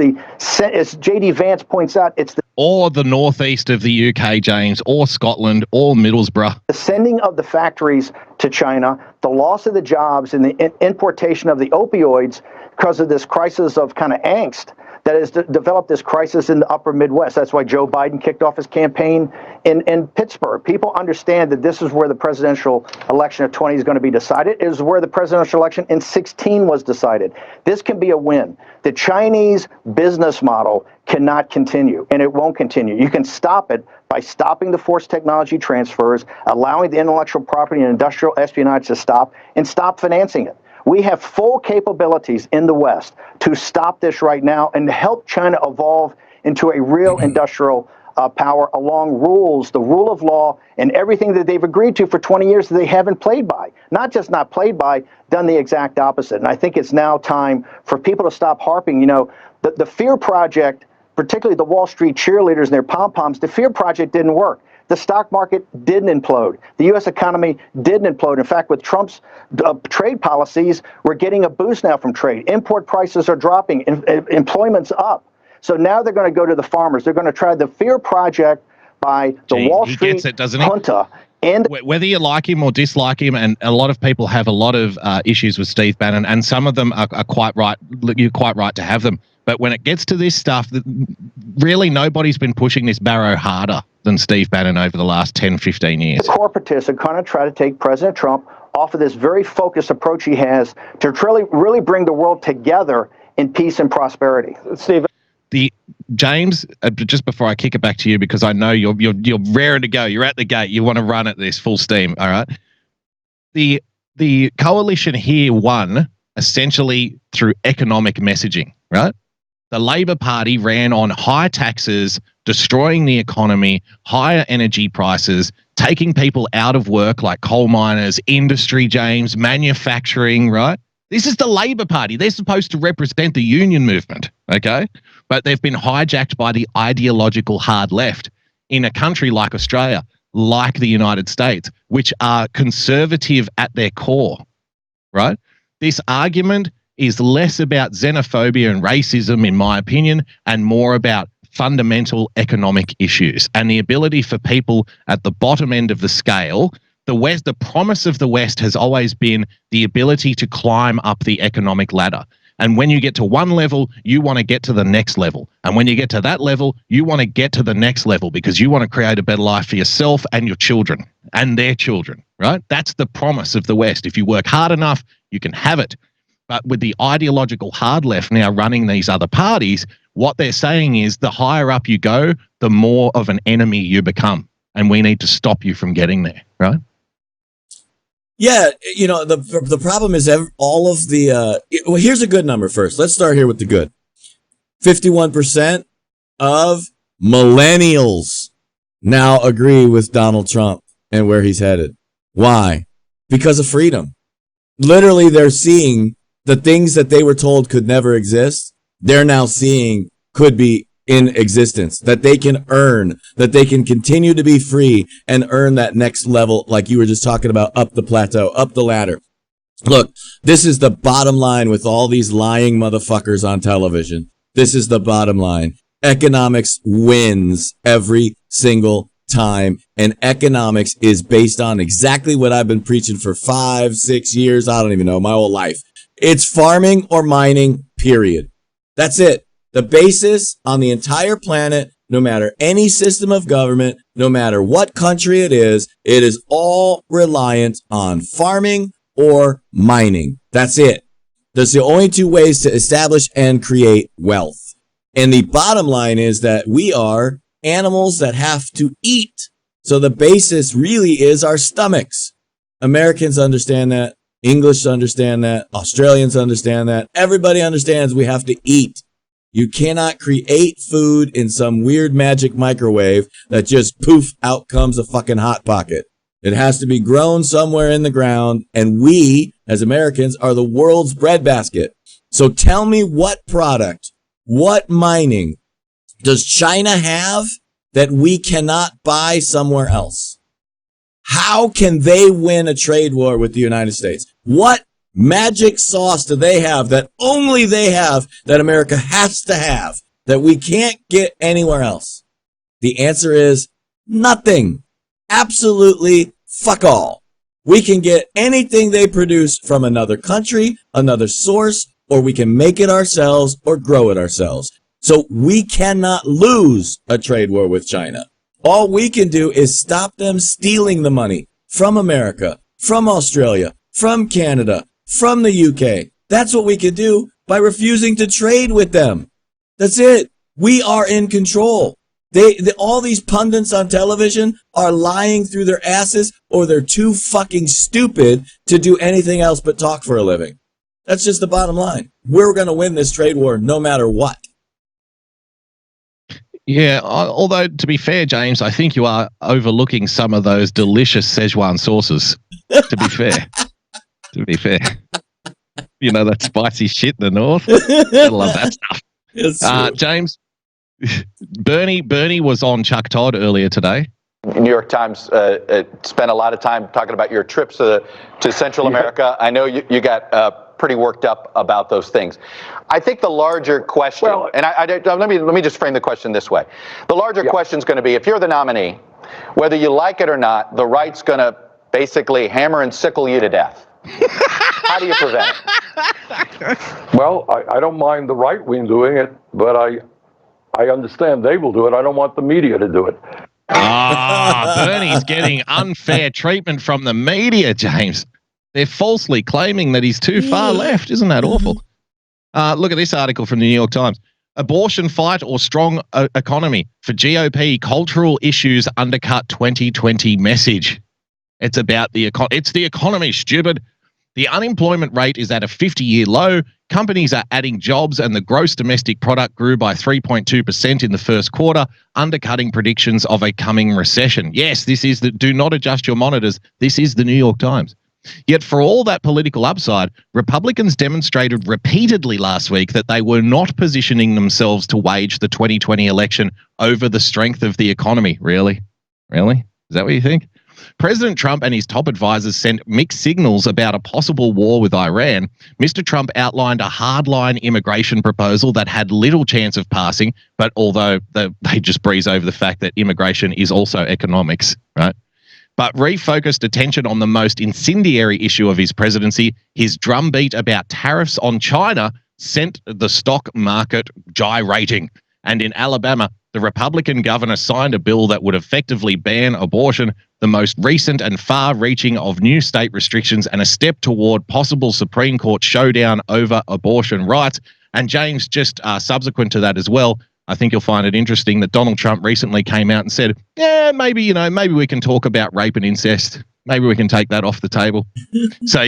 as J.D. Vance points out, it's or the northeast of the UK, James, or Scotland, or Middlesbrough. The sending of the factories to China, the loss of the jobs, and the importation of the opioids because of this crisis of kind of angst that has developed this crisis in the upper Midwest. That's why Joe Biden kicked off his campaign in Pittsburgh. People understand that this is where the presidential election of 20 is going to be decided. It is where the presidential election in 16 was decided. This can be a win. The Chinese business model cannot continue, and it won't continue. You can stop it by stopping the forced technology transfers, allowing the intellectual property and industrial espionage to stop, and stop financing it. We have full capabilities in the West to stop this right now and to help China evolve into a real industrial power along rules, the rule of law, and everything that they've agreed to for 20 years that they haven't played by. Not just not played by, done the exact opposite. And I think it's now time for people to stop harping. You know, the Fear Project, particularly the Wall Street cheerleaders and their pom-poms, the Fear Project didn't work. The stock market didn't implode. The U.S. economy didn't implode. In fact, with Trump's trade policies, we're getting a boost now from trade. Import prices are dropping. Employment's up. So now they're going to go to the farmers. They're going to try the Fear Project by the Wall Street gets it, doesn't he? junta. And whether you like him or dislike him, and a lot of people have a lot of issues with Steve Bannon, and some of them are quite right. You're quite right to have them. But when it gets to this stuff, really nobody's been pushing this barrow harder than Steve Bannon over the last 10, 15 years. The corporatists are going to try to take President Trump off of this very focused approach he has to really bring the world together in peace and prosperity. Steve. James, just before I kick it back to you, because I know you're raring to go. You're at the gate. You want to run at this full steam. All right. The coalition here won essentially through economic messaging, right? The Labor Party ran on high taxes, destroying the economy, higher energy prices, taking people out of work like coal miners, industry, James, manufacturing, right? This is the Labor Party. They're supposed to represent the union movement, okay? But they've been hijacked by the ideological hard left in a country like Australia, like the United States, which are conservative at their core, right? This argument is less about xenophobia and racism, in my opinion, and more about fundamental economic issues and the ability for people at the bottom end of the scale. The West, the promise of the West has always been the ability to climb up the economic ladder. And when you get to one level, you want to get to the next level. And when you get to that level, you want to get to the next level because you want to create a better life for yourself and your children and their children, right? That's the promise of the West. If you work hard enough, you can have it. But with the ideological hard left now running these other parties, what they're saying is the higher up you go, the more of an enemy you become. And we need to stop you from getting there, right? Yeah, you know, the problem is all of the, well, here's a good number first. Let's start here with the good. 51% of millennials now agree with Donald Trump and where he's headed. Why? Because of freedom. Literally, they're seeing the things that they were told could never exist. They're now seeing could be in existence, that they can earn, that they can continue to be free and earn that next level, like you were just talking about, up the plateau, up the ladder. Look, this is the bottom line with all these lying motherfuckers on television. This is the bottom line. Economics wins every single time, and economics is based on exactly what I've been preaching for 5-6 years. I don't even know, my whole life. It's farming or mining, period. That's it. The basis on the entire planet, no matter any system of government, no matter what country it is all reliant on farming or mining. That's it. That's the only two ways to establish and create wealth. And the bottom line is that we are animals that have to eat. So the basis really is our stomachs. Americans understand that. English understand that. Australians understand that. Everybody understands we have to eat. You cannot create food in some weird magic microwave that just poof, out comes a fucking Hot Pocket. It has to be grown somewhere in the ground, and we, as Americans, are the world's breadbasket. So tell me what product, what mining does China have that we cannot buy somewhere else? How can they win a trade war with the United States? What magic sauce do they have that only they have, that America has to have, that we can't get anywhere else? The answer is nothing. Absolutely fuck all. We can get anything they produce from another country, another source, or we can make it ourselves or grow it ourselves. So we cannot lose a trade war with China. All we can do is stop them stealing the money from America, from Australia, from Canada, from the UK. That's what we can do by refusing to trade with them. That's it. We are in control. All these pundits on television are lying through their asses, or they're too fucking stupid to do anything else but talk for a living. That's just the bottom line. We're going to win this trade war no matter what. Yeah, although to be fair, James, I think you are overlooking some of those delicious Szechuan sauces. To be fair. To be fair. You know, that spicy shit in the north. I love that stuff. James, Bernie was on Chuck Todd earlier today. New York Times spent a lot of time talking about your trips to Central America. I know you got pretty worked up about those things. I think the larger question, and let me just frame the question this way. The larger question is going to be, if you're the nominee, whether you like it or not, the right's going to basically hammer and sickle you to death. How do you prevent it? Well, I don't mind the right wing doing it, but I understand they will do it. I don't want the media to do it. Bernie's getting unfair treatment from the media, James. They're falsely claiming that he's too far left. Isn't that awful? Look at this article from the New York Times. Abortion fight or strong economy for GOP cultural issues undercut 2020 message. It's about the economy, stupid. The unemployment rate is at a 50-year low. Companies are adding jobs, and the gross domestic product grew by 3.2% in the first quarter, undercutting predictions of a coming recession. Yes, this is do not adjust your monitors. This is the New York Times. Yet for all that political upside, Republicans demonstrated repeatedly last week that they were not positioning themselves to wage the 2020 election over the strength of the economy. Really? Really? Is that what you think? President Trump and his top advisors sent mixed signals about a possible war with Iran. Mr. Trump outlined a hardline immigration proposal that had little chance of passing, but although they just breeze over the fact that immigration is also economics, right? But refocused attention on the most incendiary issue of his presidency, his drumbeat about tariffs on China sent the stock market gyrating. And in Alabama, the Republican governor signed a bill that would effectively ban abortion, the most recent and far-reaching of new state restrictions and a step toward possible Supreme Court showdown over abortion rights. And James, just subsequent to that as well, I think you'll find it interesting that Donald Trump recently came out and said, yeah, maybe we can talk about rape and incest. Maybe we can take that off the table. So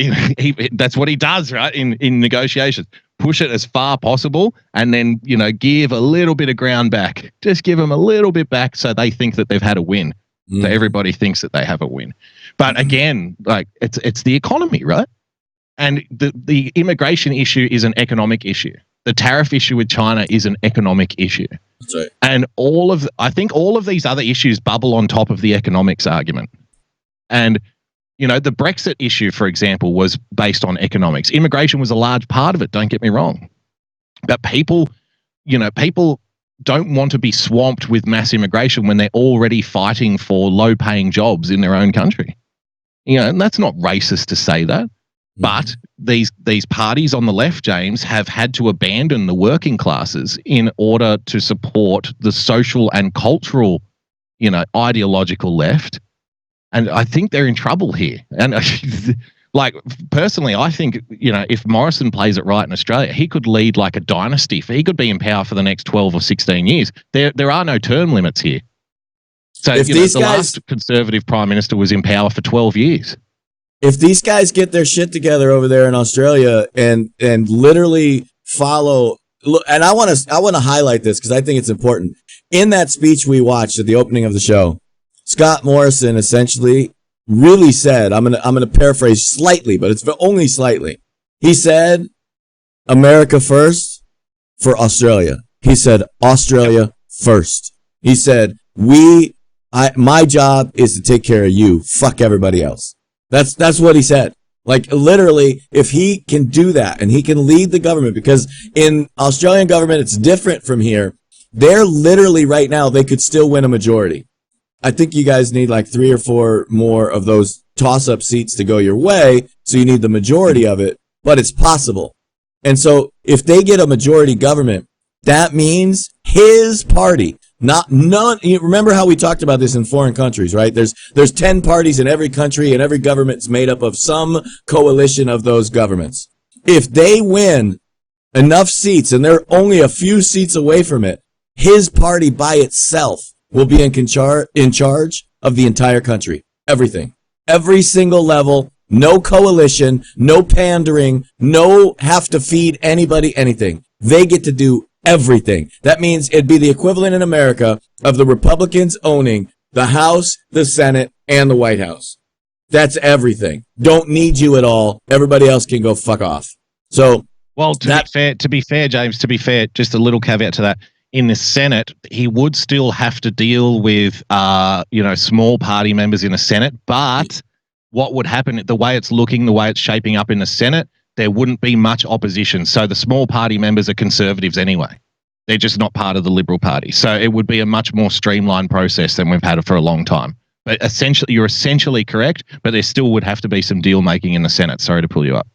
that's what he does, right, in negotiations. Push it as far possible and then, give a little bit of ground back. Just give them a little bit back so they think that they've had a win. So everybody thinks that they have a win. But again, like it's the economy, right? And the immigration issue is an economic issue. The tariff issue with China is an economic issue. That's right. And I think all of these other issues bubble on top of the economics argument. And, the Brexit issue, for example, was based on economics. Immigration was a large part of it, don't get me wrong. But people don't want to be swamped with mass immigration when they're already fighting for low-paying jobs in their own country. And that's not racist to say that. But these parties on the left, James, have had to abandon the working classes in order to support the social and cultural, ideological left. And I think they're in trouble here. And like, personally, I think, if Morrison plays it right in Australia, he could lead like a dynasty. He could be in power for the next 12 or 16 years. There are no term limits here. So the last Conservative Prime Minister was in power for 12 years. If these guys get their shit together over there in Australia and literally follow, and I want to highlight this because I think it's important. In that speech we watched at the opening of the show, Scott Morrison essentially really said, I'm gonna paraphrase slightly, but it's only slightly. He said, "America first for Australia." He said, "Australia first." He said, my job is to take care of you. Fuck everybody else." That's what he said. Like, literally, if he can do that and he can lead the government, because in Australian government, it's different from here. They're literally right now, they could still win a majority. I think you guys need like 3 or 4 more of those toss-up seats to go your way. So you need the majority of it, but it's possible. And so if they get a majority government, that means his party, you remember how we talked about this in foreign countries, right? There's 10 parties in every country and every government's made up of some coalition of those governments. If they win enough seats and they're only a few seats away from it, his party by itself will be in charge of the entire country. Everything. Every single level, no coalition, no pandering, no have to feed anybody anything. They get to do everything. That means it'd be the equivalent in America of the Republicans owning the House, the Senate, and the White House. That's everything. Don't need you at all. Everybody else can go fuck off. So, well, to be fair, James, just a little caveat to that. In the Senate, he would still have to deal with, small party members in the Senate. But what would happen, the way it's looking, the way it's shaping up in the Senate, there wouldn't be much opposition. So the small party members are conservatives anyway. They're just not part of the Liberal Party. So it would be a much more streamlined process than we've had for a long time. But you're essentially correct, but there still would have to be some deal making in the Senate. Sorry to pull you up.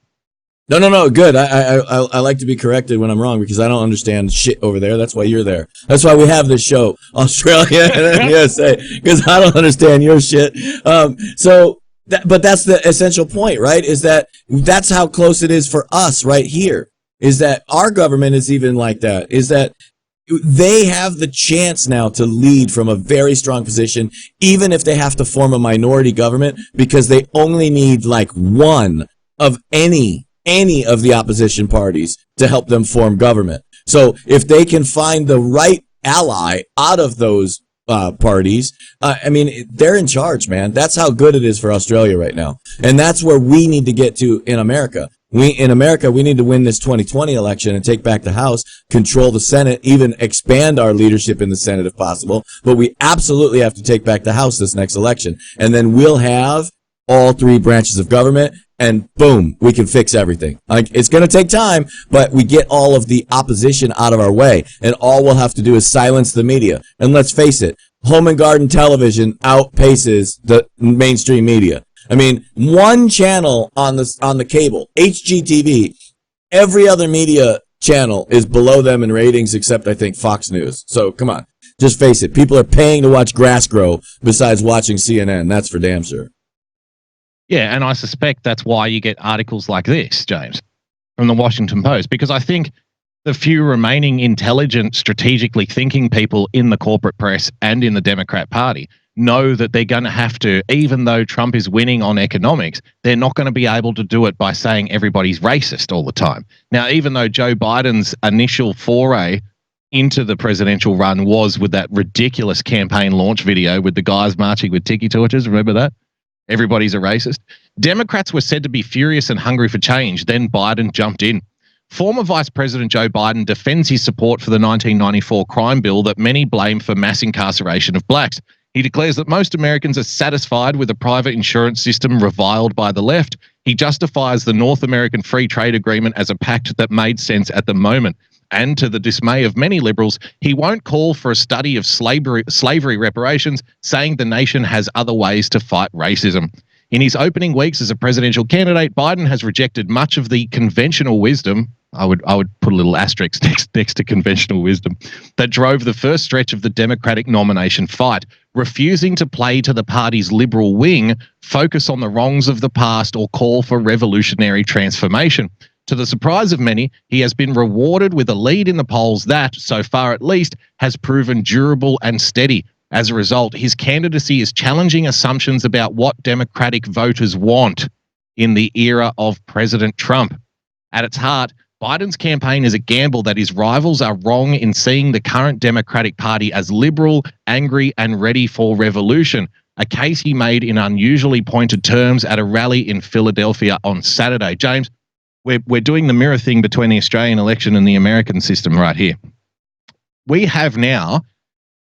No, good. I like to be corrected when I'm wrong because I don't understand shit over there. That's why you're there. That's why we have this show, Australia and USA, because I don't understand your shit. But that's the essential point, right? Is that's how close it is for us right here. Is that our government is even like that? Is that they have the chance now to lead from a very strong position, even if they have to form a minority government, because they only need like one of any of the opposition parties to help them form government. So if they can find the right ally out of those parties, they're in charge, man. That's how good it is for Australia right now. And that's where we need to get to in America. We in America, we need to win this 2020 election and take back the House, control the Senate, even expand our leadership in the Senate if possible. But we absolutely have to take back the House this next election. And then we'll have all three branches of government, and boom, we can fix everything. Like, it's going to take time, but we get all of the opposition out of our way, and all we'll have to do is silence the media. And let's face it, Home and Garden Television outpaces the mainstream media. I mean, one channel on the cable, HGTV, every other media channel is below them in ratings except, I think, Fox News. So come on, just face it. People are paying to watch grass grow besides watching CNN. That's for damn sure. Yeah, and I suspect that's why you get articles like this, James, from the Washington Post, because I think the few remaining intelligent, strategically thinking people in the corporate press and in the Democrat Party know that they're going to have to, even though Trump is winning on economics, they're not going to be able to do it by saying everybody's racist all the time. Now, even though Joe Biden's initial foray into the presidential run was with that ridiculous campaign launch video with the guys marching with tiki torches, remember that? Everybody's a racist. Democrats were said to be furious and hungry for change. Then Biden jumped in. Former Vice President Joe Biden defends his support for the 1994 crime bill that many blame for mass incarceration of blacks. He declares that most Americans are satisfied with a private insurance system reviled by the left. He justifies the North American Free Trade Agreement as a pact that made sense at the moment. And to the dismay of many liberals, he won't call for a study of slavery reparations, saying the nation has other ways to fight racism. In his opening weeks as a presidential candidate, Biden has rejected much of the conventional wisdom, I would put a little asterisk next to conventional wisdom, that drove the first stretch of the Democratic nomination fight, refusing to play to the party's liberal wing, focus on the wrongs of the past, or call for revolutionary transformation. To the surprise of many, he has been rewarded with a lead in the polls that, so far at least, has proven durable and steady. As a result, his candidacy is challenging assumptions about what Democratic voters want in the era of President Trump. At its heart, Biden's campaign is a gamble that his rivals are wrong in seeing the current Democratic Party as liberal, angry, and ready for revolution, a case he made in unusually pointed terms at a rally in Philadelphia on Saturday. James, we're doing the mirror thing between the Australian election and the American system right here. We have now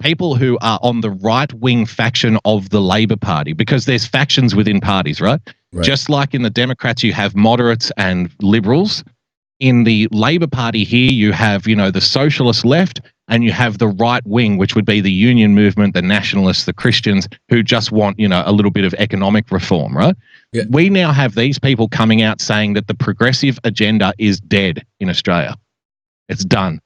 people who are on the right-wing faction of the Labor Party, because there's factions within parties, right? Just like in the Democrats, you have moderates and liberals. In the Labor Party here, you have, the socialist left, and you have the right wing, which would be the union movement, the nationalists, the Christians, who just want, a little bit of economic reform, right? Yeah. We now have these people coming out saying that the progressive agenda is dead in Australia. It's done.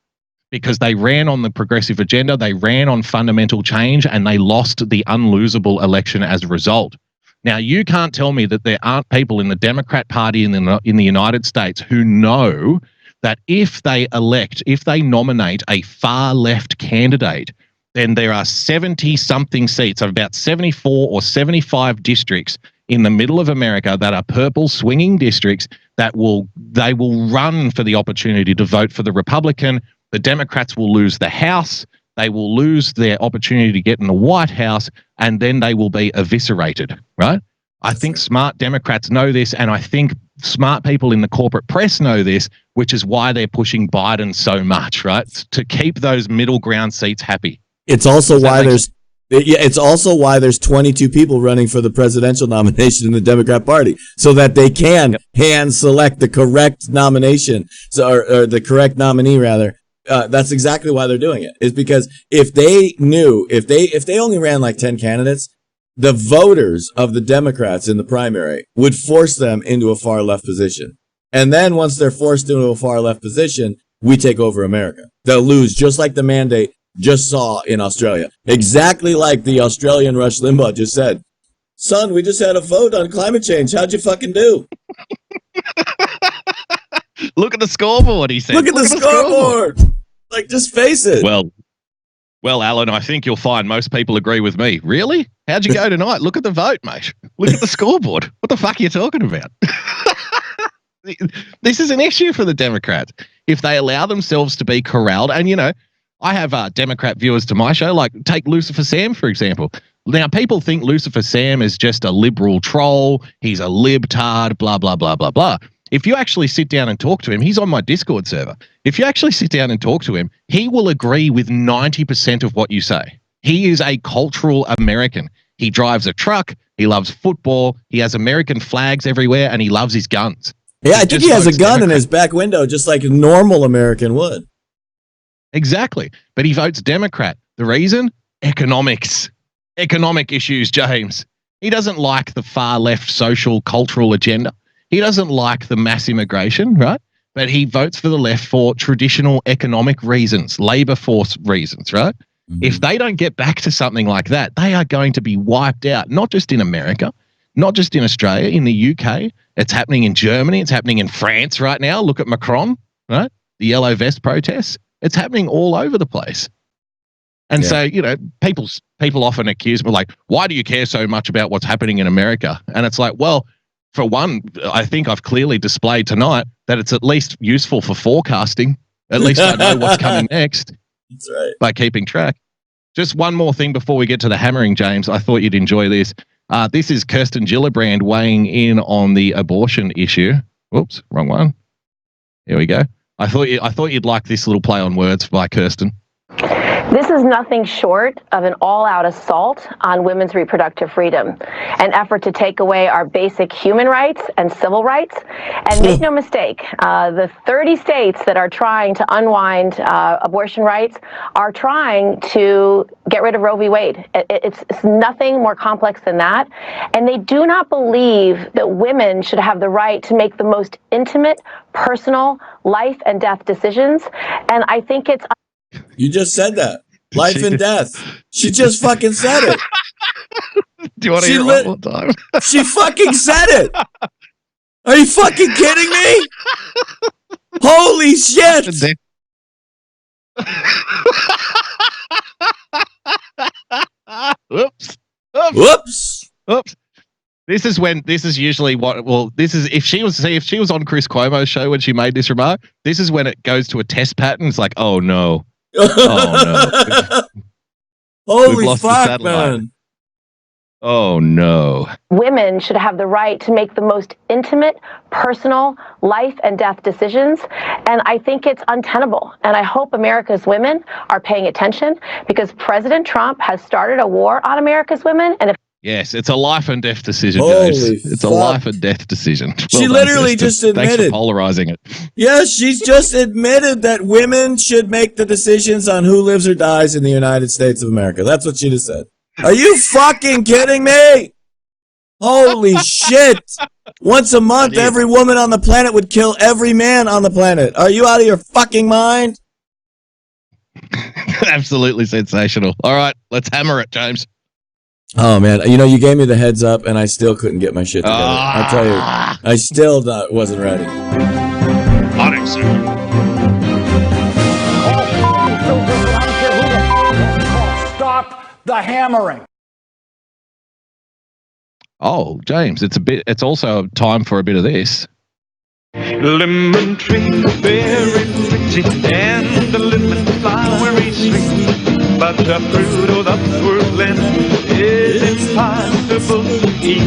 Because they ran on the progressive agenda, they ran on fundamental change, and they lost the unlosable election as a result. Now, you can't tell me that there aren't people in the Democrat Party in the United States who know that if they nominate a far left candidate, then there are 70-something seats of about 74 or 75 districts in the middle of America that are purple swinging districts that they will run for the opportunity to vote for the Republican. The Democrats will lose the House. They will lose their opportunity to get in the White House, and then they will be eviscerated, right? I think smart Democrats know this, and I think smart people in the corporate press know this, which is why they're pushing Biden so much, right? To keep those middle ground seats happy. It's also why there's 22 people running for the presidential nomination in the Democrat Party, so that they can hand select the correct nomination, or the correct nominee rather. That's exactly why they're doing it. Is because if they only ran like 10 candidates, the voters of the Democrats in the primary would force them into a far left position. And then once they're forced into a far left position, we take over America. They'll lose, just like the mandate just saw in Australia. Exactly like the Australian Rush Limbaugh just said. Son, we just had a vote on climate change. How'd you fucking do? Look at the scoreboard, he said. Look at the scoreboard. Like, just face it. Well, Alan, I think you'll find most people agree with me. Really? How'd you go tonight? Look at the vote, mate. Look at the scoreboard. What the fuck are you talking about? This is an issue for the Democrats. If they allow themselves to be corralled, and, I have Democrat viewers to my show, like take Lucifer Sam, for example. Now, people think Lucifer Sam is just a liberal troll. He's a libtard, blah, blah, blah, blah, blah. If you actually sit down and talk to him, he's on my Discord server. If you actually sit down and talk to him, he will agree with 90% of what you say. He is a cultural American. He drives a truck. He loves football. He has American flags everywhere, and he loves his guns. Yeah, I think he has a gun in his back window, just like a normal American would. Exactly. But he votes Democrat. The reason? Economics. Economic issues, James. He doesn't like the far left social cultural agenda. He doesn't like the mass immigration, right? But he votes for the left for traditional economic reasons, labor force reasons, right? Mm-hmm. If they don't get back to something like that, they are going to be wiped out, not just in America, not just in Australia, in the UK. It's happening in Germany. It's happening in France right now. Look at Macron, right? The yellow vest protests. It's happening all over the place. And so, you know, people often accuse me like, why do you care so much about what's happening in America? And it's like, well, for one, I think I've clearly displayed tonight that it's at least useful for forecasting. At least I know what's coming next. That's right. By keeping track. Just one more thing before we get to the hammering, James. I thought you'd enjoy this. This is Kirsten Gillibrand weighing in on the abortion issue. Whoops, wrong one. Here we go. I thought you'd like this little play on words by Kirsten. This is nothing short of an all-out assault on women's reproductive freedom, an effort to take away our basic human rights and civil rights. And make no mistake, the 30 states that are trying to unwind abortion rights are trying to get rid of Roe v. Wade. It's nothing more complex than that. And they do not believe that women should have the right to make the most intimate, personal, life and death decisions. And I think it's... You just said that. Life and death. She just fucking said it. Do you want to hear it one more time? She fucking said it. Are you fucking kidding me? Holy shit. Whoops. Whoops. Whoops. This is usually what, well, this is, if she was on Chris Cuomo's show when she made this remark, this is when it goes to a test pattern. It's like, oh no. Oh no. Holy fuck, man. Oh no. Women should have the right to make the most intimate, personal, life and death decisions. And I think it's untenable. And I hope America's women are paying attention, because President Trump has started a war on America's women. And if yes, it's a life and death decision, Holy James. It's a life and death decision. She literally just admitted. Thanks for polarizing it. Yes, she's just admitted that women should make the decisions on who lives or dies in the United States of America. That's what she just said. Are you fucking kidding me? Holy shit. Once a month, every woman on the planet would kill every man on the planet. Are you out of your fucking mind? Absolutely sensational. All right, let's hammer it, James. Oh man, you know, you gave me the heads up and I still couldn't get my shit together. I'll tell you, I still wasn't ready. Stop the hammering. Oh, James, it's also time for a bit of this. Lemon tree, very pretty, and the lemon flowery sweet, but the fruit of the poor land is impossible to eat.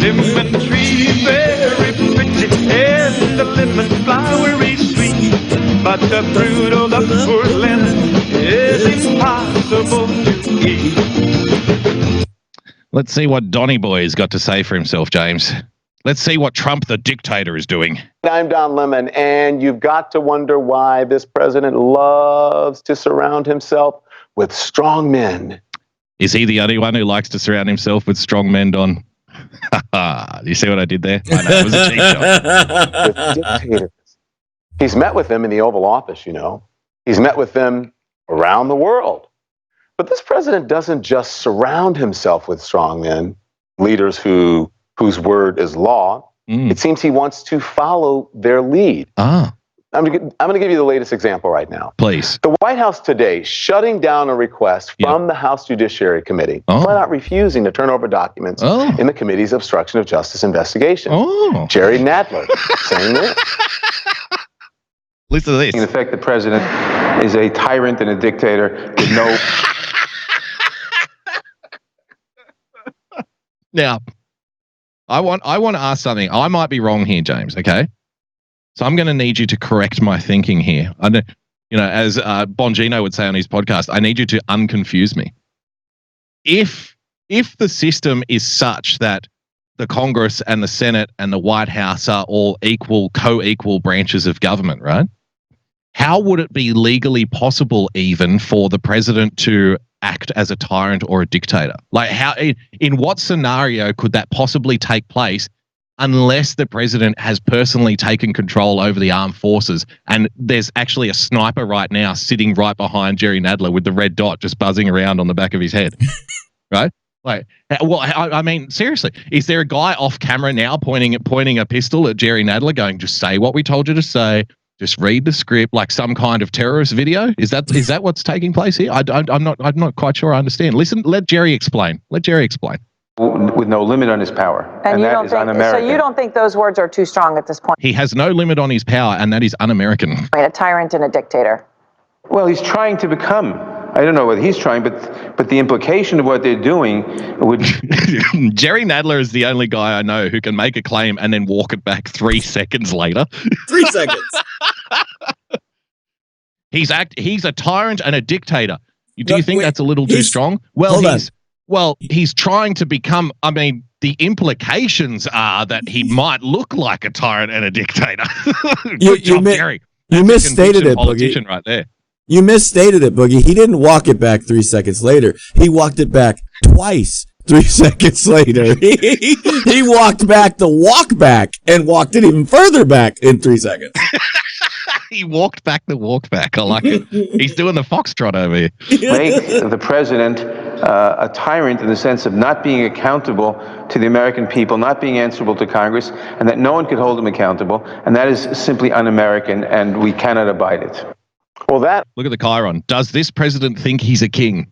Lemon tree, very pretty, and the lemon flowery sweet, but the fruit of the poor land is impossible to eat. Let's see what Donny Boy's got to say for himself, James. Let's see what Trump the dictator is doing. I'm Don Lemon, and you've got to wonder why this president loves to surround himself with strong men. Is he the only one who likes to surround himself with strong men, Don? You see what I did there? I know, it was a cheap shot. With dictators. He's met with them in the Oval Office, you know. He's met with them around the world. But this president doesn't just surround himself with strong men, leaders whose word is law. It seems he wants to follow their lead. I'm going to give you the latest example right now. Please. The White House today shutting down a request from the House Judiciary Committee, flat out refusing to turn over documents in the committee's obstruction of justice investigation. Jerry Nadler saying this. Listen to this. In effect, the president is a tyrant and a dictator with no... Now, I want to ask something. I might be wrong here, James, okay? So I'm going to need you to correct my thinking here. I know, as Bongino would say on his podcast, I need you to unconfuse me. If the system is such that the Congress and the Senate and the White House are all co-equal branches of government, right? How would it be legally possible even for the president to act as a tyrant or a dictator? Like, how, in what scenario could that possibly take place unless the president has personally taken control over the armed forces and there's actually a sniper right now sitting right behind Jerry Nadler with the red dot just buzzing around on the back of his head, right? Like, well, I mean, seriously, is there a guy off camera now pointing a pistol at Jerry Nadler going, just say what we told you to say, just read the script, like some kind of terrorist video? Is that what's taking place here? I'm not quite sure I understand. Listen, let Jerry explain. With no limit on his power. And you that don't is think un-American. so? You don't think those words are too strong at this point? He has no limit on his power, and that is un-American. A tyrant and a dictator. Well, he's trying to become. I don't know whether he's trying, but the implication of what they're doing would. Jerry Nadler is the only guy I know who can make a claim and then walk it back 3 seconds later. 3 seconds. He's a tyrant and a dictator. Do you think that's a little too strong? Well, he's trying to become. I mean, the implications are that he might look like a tyrant and a dictator. Jerry. You misstated it, Boogie. Right there. You misstated it, Boogie. He didn't walk it back 3 seconds later. He walked it back twice 3 seconds later. He walked back the walk back and walked it even further back in 3 seconds. He walked back the walk back. I like it. He's doing the foxtrot over here. Make the president a tyrant in the sense of not being accountable to the American people, not being answerable to Congress, and that no one could hold him accountable. And that is simply un-American, and we cannot abide it. Well, look at the Chiron. Does this president think he's a king?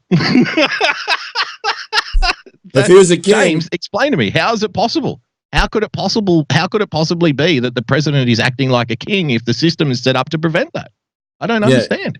If he was a king, James, explain to me, how is it possible? How could it possibly be that the president is acting like a king if the system is set up to prevent that? I don't understand.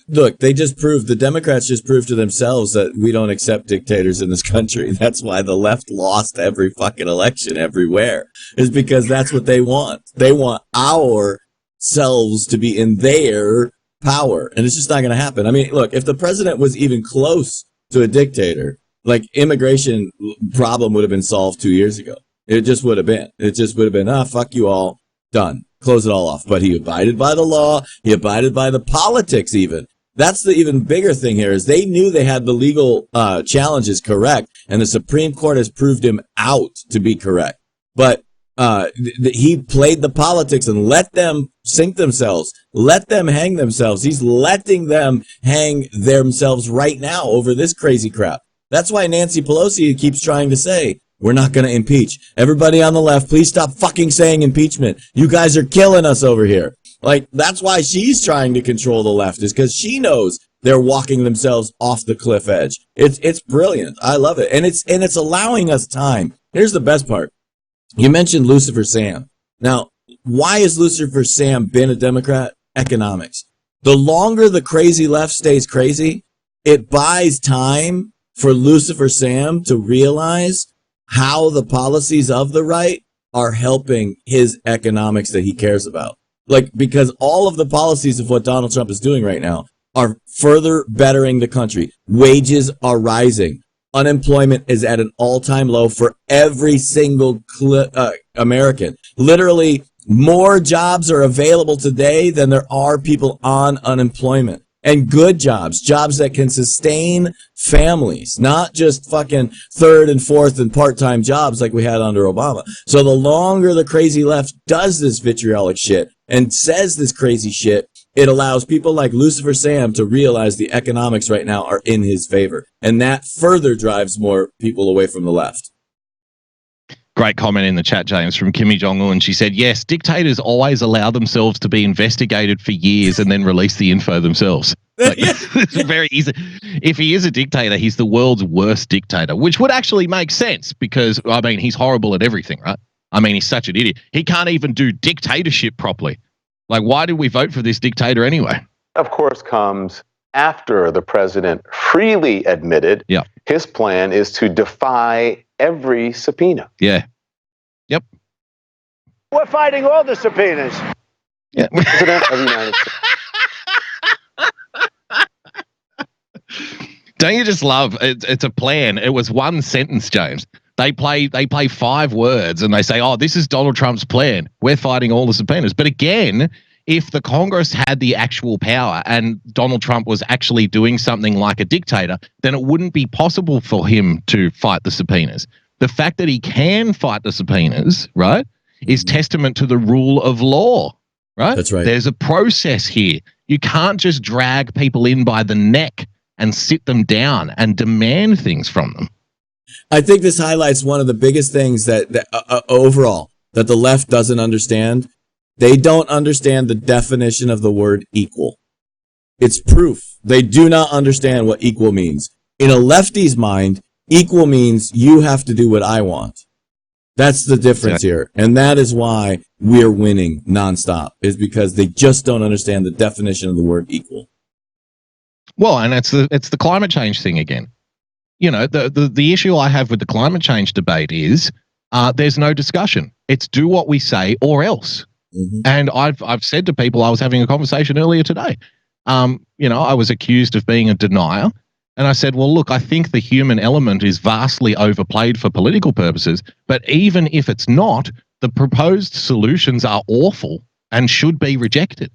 Look, the Democrats just proved to themselves that we don't accept dictators in this country. That's why the left lost every fucking election everywhere, is because that's what they want. They want ourselves to be in their power, and it's just not going to happen. I mean, look, if the president was even close to a dictator, like, immigration problem would have been solved 2 years ago. It just would have been, fuck you all, done. Close it all off. But he abided by the law. He abided by the politics even. That's the even bigger thing here, is they knew they had the legal challenges correct, and the Supreme Court has proved him out to be correct. But he played the politics and let them sink themselves, let them hang themselves. He's letting them hang themselves right now over this crazy crap. That's why Nancy Pelosi keeps trying to say, we're not going to impeach. Everybody on the left, please stop fucking saying impeachment. You guys are killing us over here. Like, that's why she's trying to control the left, is because she knows they're walking themselves off the cliff edge. It's brilliant. I love it. And it's allowing us time. Here's the best part. You mentioned Lucifer Sam. Now, why has Lucifer Sam been a Democrat? Economics. The longer the crazy left stays crazy, it buys time for Lucifer Sam to realize how the policies of the right are helping his economics that he cares about. Like, because all of the policies of what Donald Trump is doing right now are further bettering the country. Wages are rising. Unemployment is at an all-time low for every single American. Literally, more jobs are available today than there are people on unemployment. And good jobs that can sustain families, not just fucking third and fourth and part-time jobs like we had under Obama. So the longer the crazy left does this vitriolic shit and says this crazy shit, it allows people like Lucifer Sam to realize the economics right now are in his favor. And that further drives more people away from the left. Great comment in the chat, James, from Kimmy Jong-un. She said, yes, dictators always allow themselves to be investigated for years and then release the info themselves. Like, it's very easy. If he is a dictator, he's the world's worst dictator, which would actually make sense because, I mean, he's horrible at everything, right? I mean, he's such an idiot. He can't even do dictatorship properly. Like, why did we vote for this dictator anyway? Of course, comes after the president freely admitted his plan is to defy every subpoena. Yeah. Yep. We're fighting all the subpoenas. Yeah. President of the United States. Don't you just love it's a plan? It was one sentence, James. They play 5 words and they say, "Oh, this is Donald Trump's plan. We're fighting all the subpoenas." But again, if the Congress had the actual power and Donald Trump was actually doing something like a dictator, then it wouldn't be possible for him to fight the subpoenas. The fact that he can fight the subpoenas, right, is testament to the rule of law, right? That's right. There's a process here. You can't just drag people in by the neck and sit them down and demand things from them. I think this highlights one of the biggest things that overall that the left doesn't understand. They don't understand the definition of the word equal. It's proof. They do not understand what equal means. In a lefty's mind, equal means you have to do what I want. That's the difference here. And that is why we're winning nonstop, is because they just don't understand the definition of the word equal. Well, and it's the climate change thing again. You know, the issue I have with the climate change debate is there's no discussion. It's do what we say or else. Mm-hmm. And I've said to people, I was having a conversation earlier today. You know, I was accused of being a denier. And I said, well, look, I think the human element is vastly overplayed for political purposes. But even if it's not, the proposed solutions are awful and should be rejected.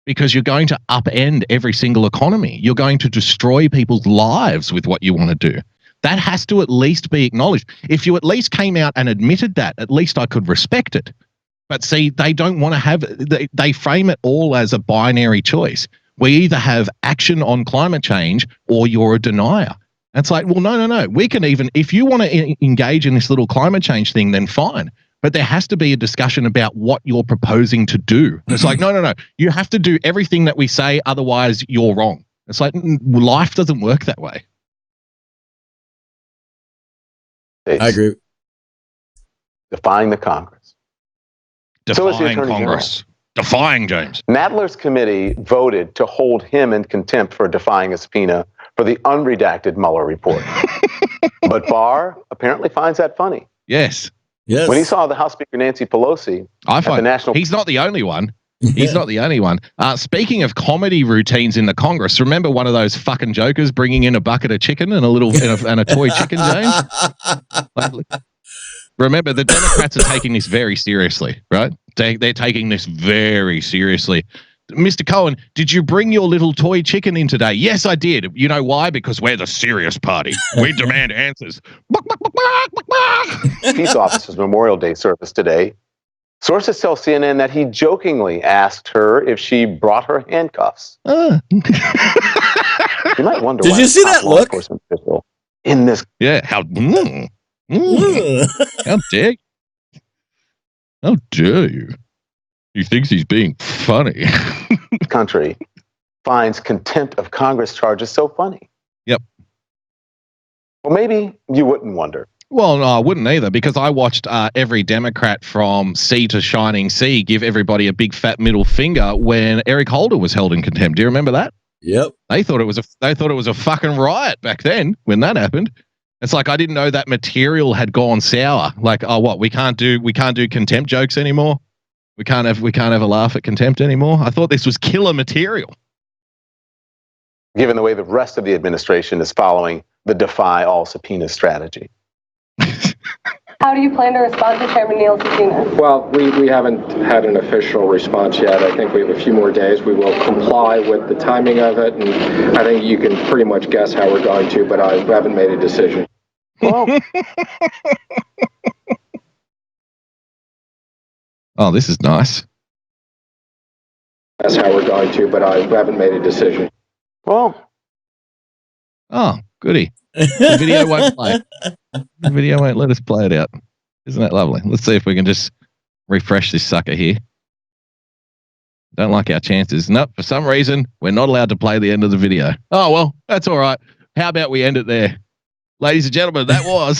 Because you're going to upend every single economy. You're going to destroy people's lives with what you want to do. That has to at least be acknowledged. If you at least came out and admitted that, at least I could respect it. But see, they don't want to have, they frame it all as a binary choice. We either have action on climate change or you're a denier. It's like, well, no. We can even, if you want to engage in this little climate change thing, then fine. But there has to be a discussion about what you're proposing to do. And it's like, no. You have to do everything that we say, otherwise you're wrong. It's like, life doesn't work that way. I agree. Defying the Congress. Defying Congress. Defying James. Nadler's committee voted to hold him in contempt for defying a subpoena for the unredacted Mueller report. But Barr apparently finds that funny. Yes. Yes. When he saw the House Speaker Nancy Pelosi at the National... He's not the only one. He's not the only one. Speaking of comedy routines in the Congress, remember one of those fucking jokers bringing in a bucket of chicken and a toy chicken, James? Remember, the Democrats are taking this very seriously, right? They're taking this very seriously. Mr. Cohen, did you bring your little toy chicken in today? Yes, I did. You know why? Because we're the serious party. We demand answers. Peace Officer's Memorial Day service today. Sources tell CNN that he jokingly asked her if she brought her handcuffs. You might wonder. Did you see that look? In this, yeah. How dare you? How dare you? He thinks he's being funny. Country finds contempt of Congress charges so funny. Yep. Well, maybe you wouldn't wonder. Well, no, I wouldn't either, because I watched every Democrat from sea to shining sea give everybody a big fat middle finger when Eric Holder was held in contempt. Do you remember that? Yep. They thought it was a fucking riot back then when that happened. It's like, I didn't know that material had gone sour. Like, oh, what? We can't do contempt jokes anymore. We can't have a laugh at contempt anymore. I thought this was killer material. Given the way the rest of the administration is following the defy all subpoena strategy. How do you plan to respond to Chairman Neal's subpoena? Well, we haven't had an official response yet. I think we have a few more days. We will comply with the timing of it, and I think you can pretty much guess how we're going to, but I haven't made a decision. Well, oh, this is nice. That's how we're going to, but I haven't made a decision. Well. Oh, goody. The video won't play. The video won't let us play it out. Isn't that lovely? Let's see if we can just refresh this sucker here. Don't like our chances. Nope, for some reason, we're not allowed to play the end of the video. Oh, well, that's all right. How about we end it there? Ladies and gentlemen, that was...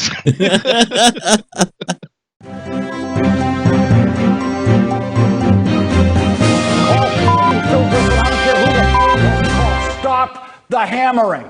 Stop the hammering.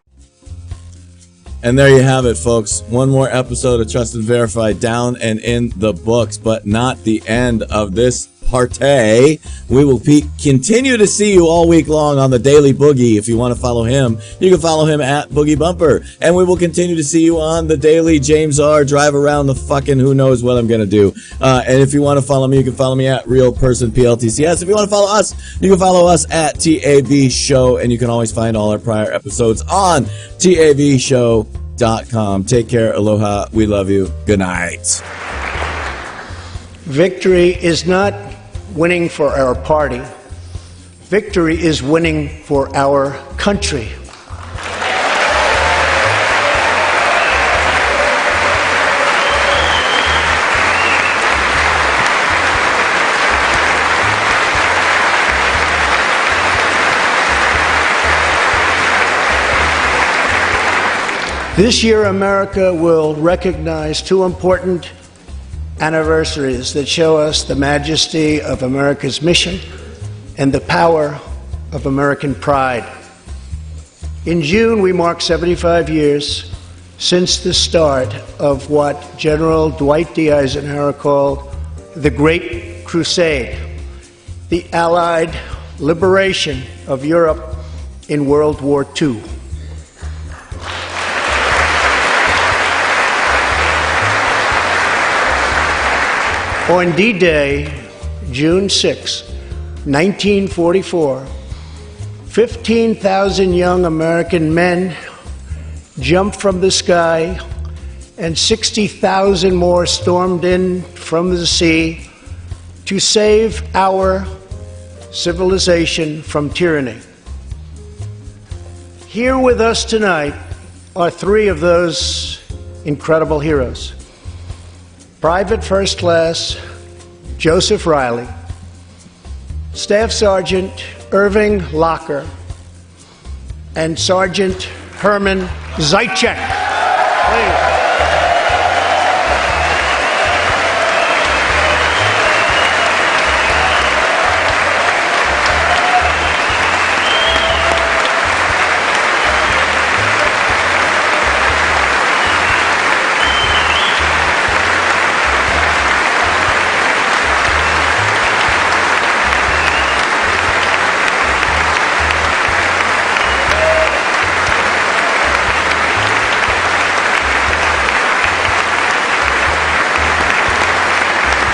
And there you have it, folks. One more episode of Trusted Verified down and in the books, but not the end of this party. We will continue to see you all week long on the Daily Boogie. If you want to follow him, you can follow him at Boogie Bumper. And we will continue to see you on the Daily James R. Drive around the fucking who knows what I'm going to do. And if you want to follow me, you can follow me at Real Person PLTCS. If you want to follow us, you can follow us at TAV Show. And you can always find all our prior episodes on TAVShow.com. Take care. Aloha. We love you. Good night. Victory is not winning for our party. Victory is winning for our country. This year, America will recognize two important anniversaries that show us the majesty of America's mission and the power of American pride. In June, we mark 75 years since the start of what General Dwight D. Eisenhower called the Great Crusade, the Allied liberation of Europe in World War II. On D-Day, June 6, 1944, 15,000 young American men jumped from the sky and 60,000 more stormed in from the sea to save our civilization from tyranny. Here with us tonight are three of those incredible heroes. Private First Class Joseph Riley, Staff Sergeant Irving Locker, and Sergeant Herman Zaitchik.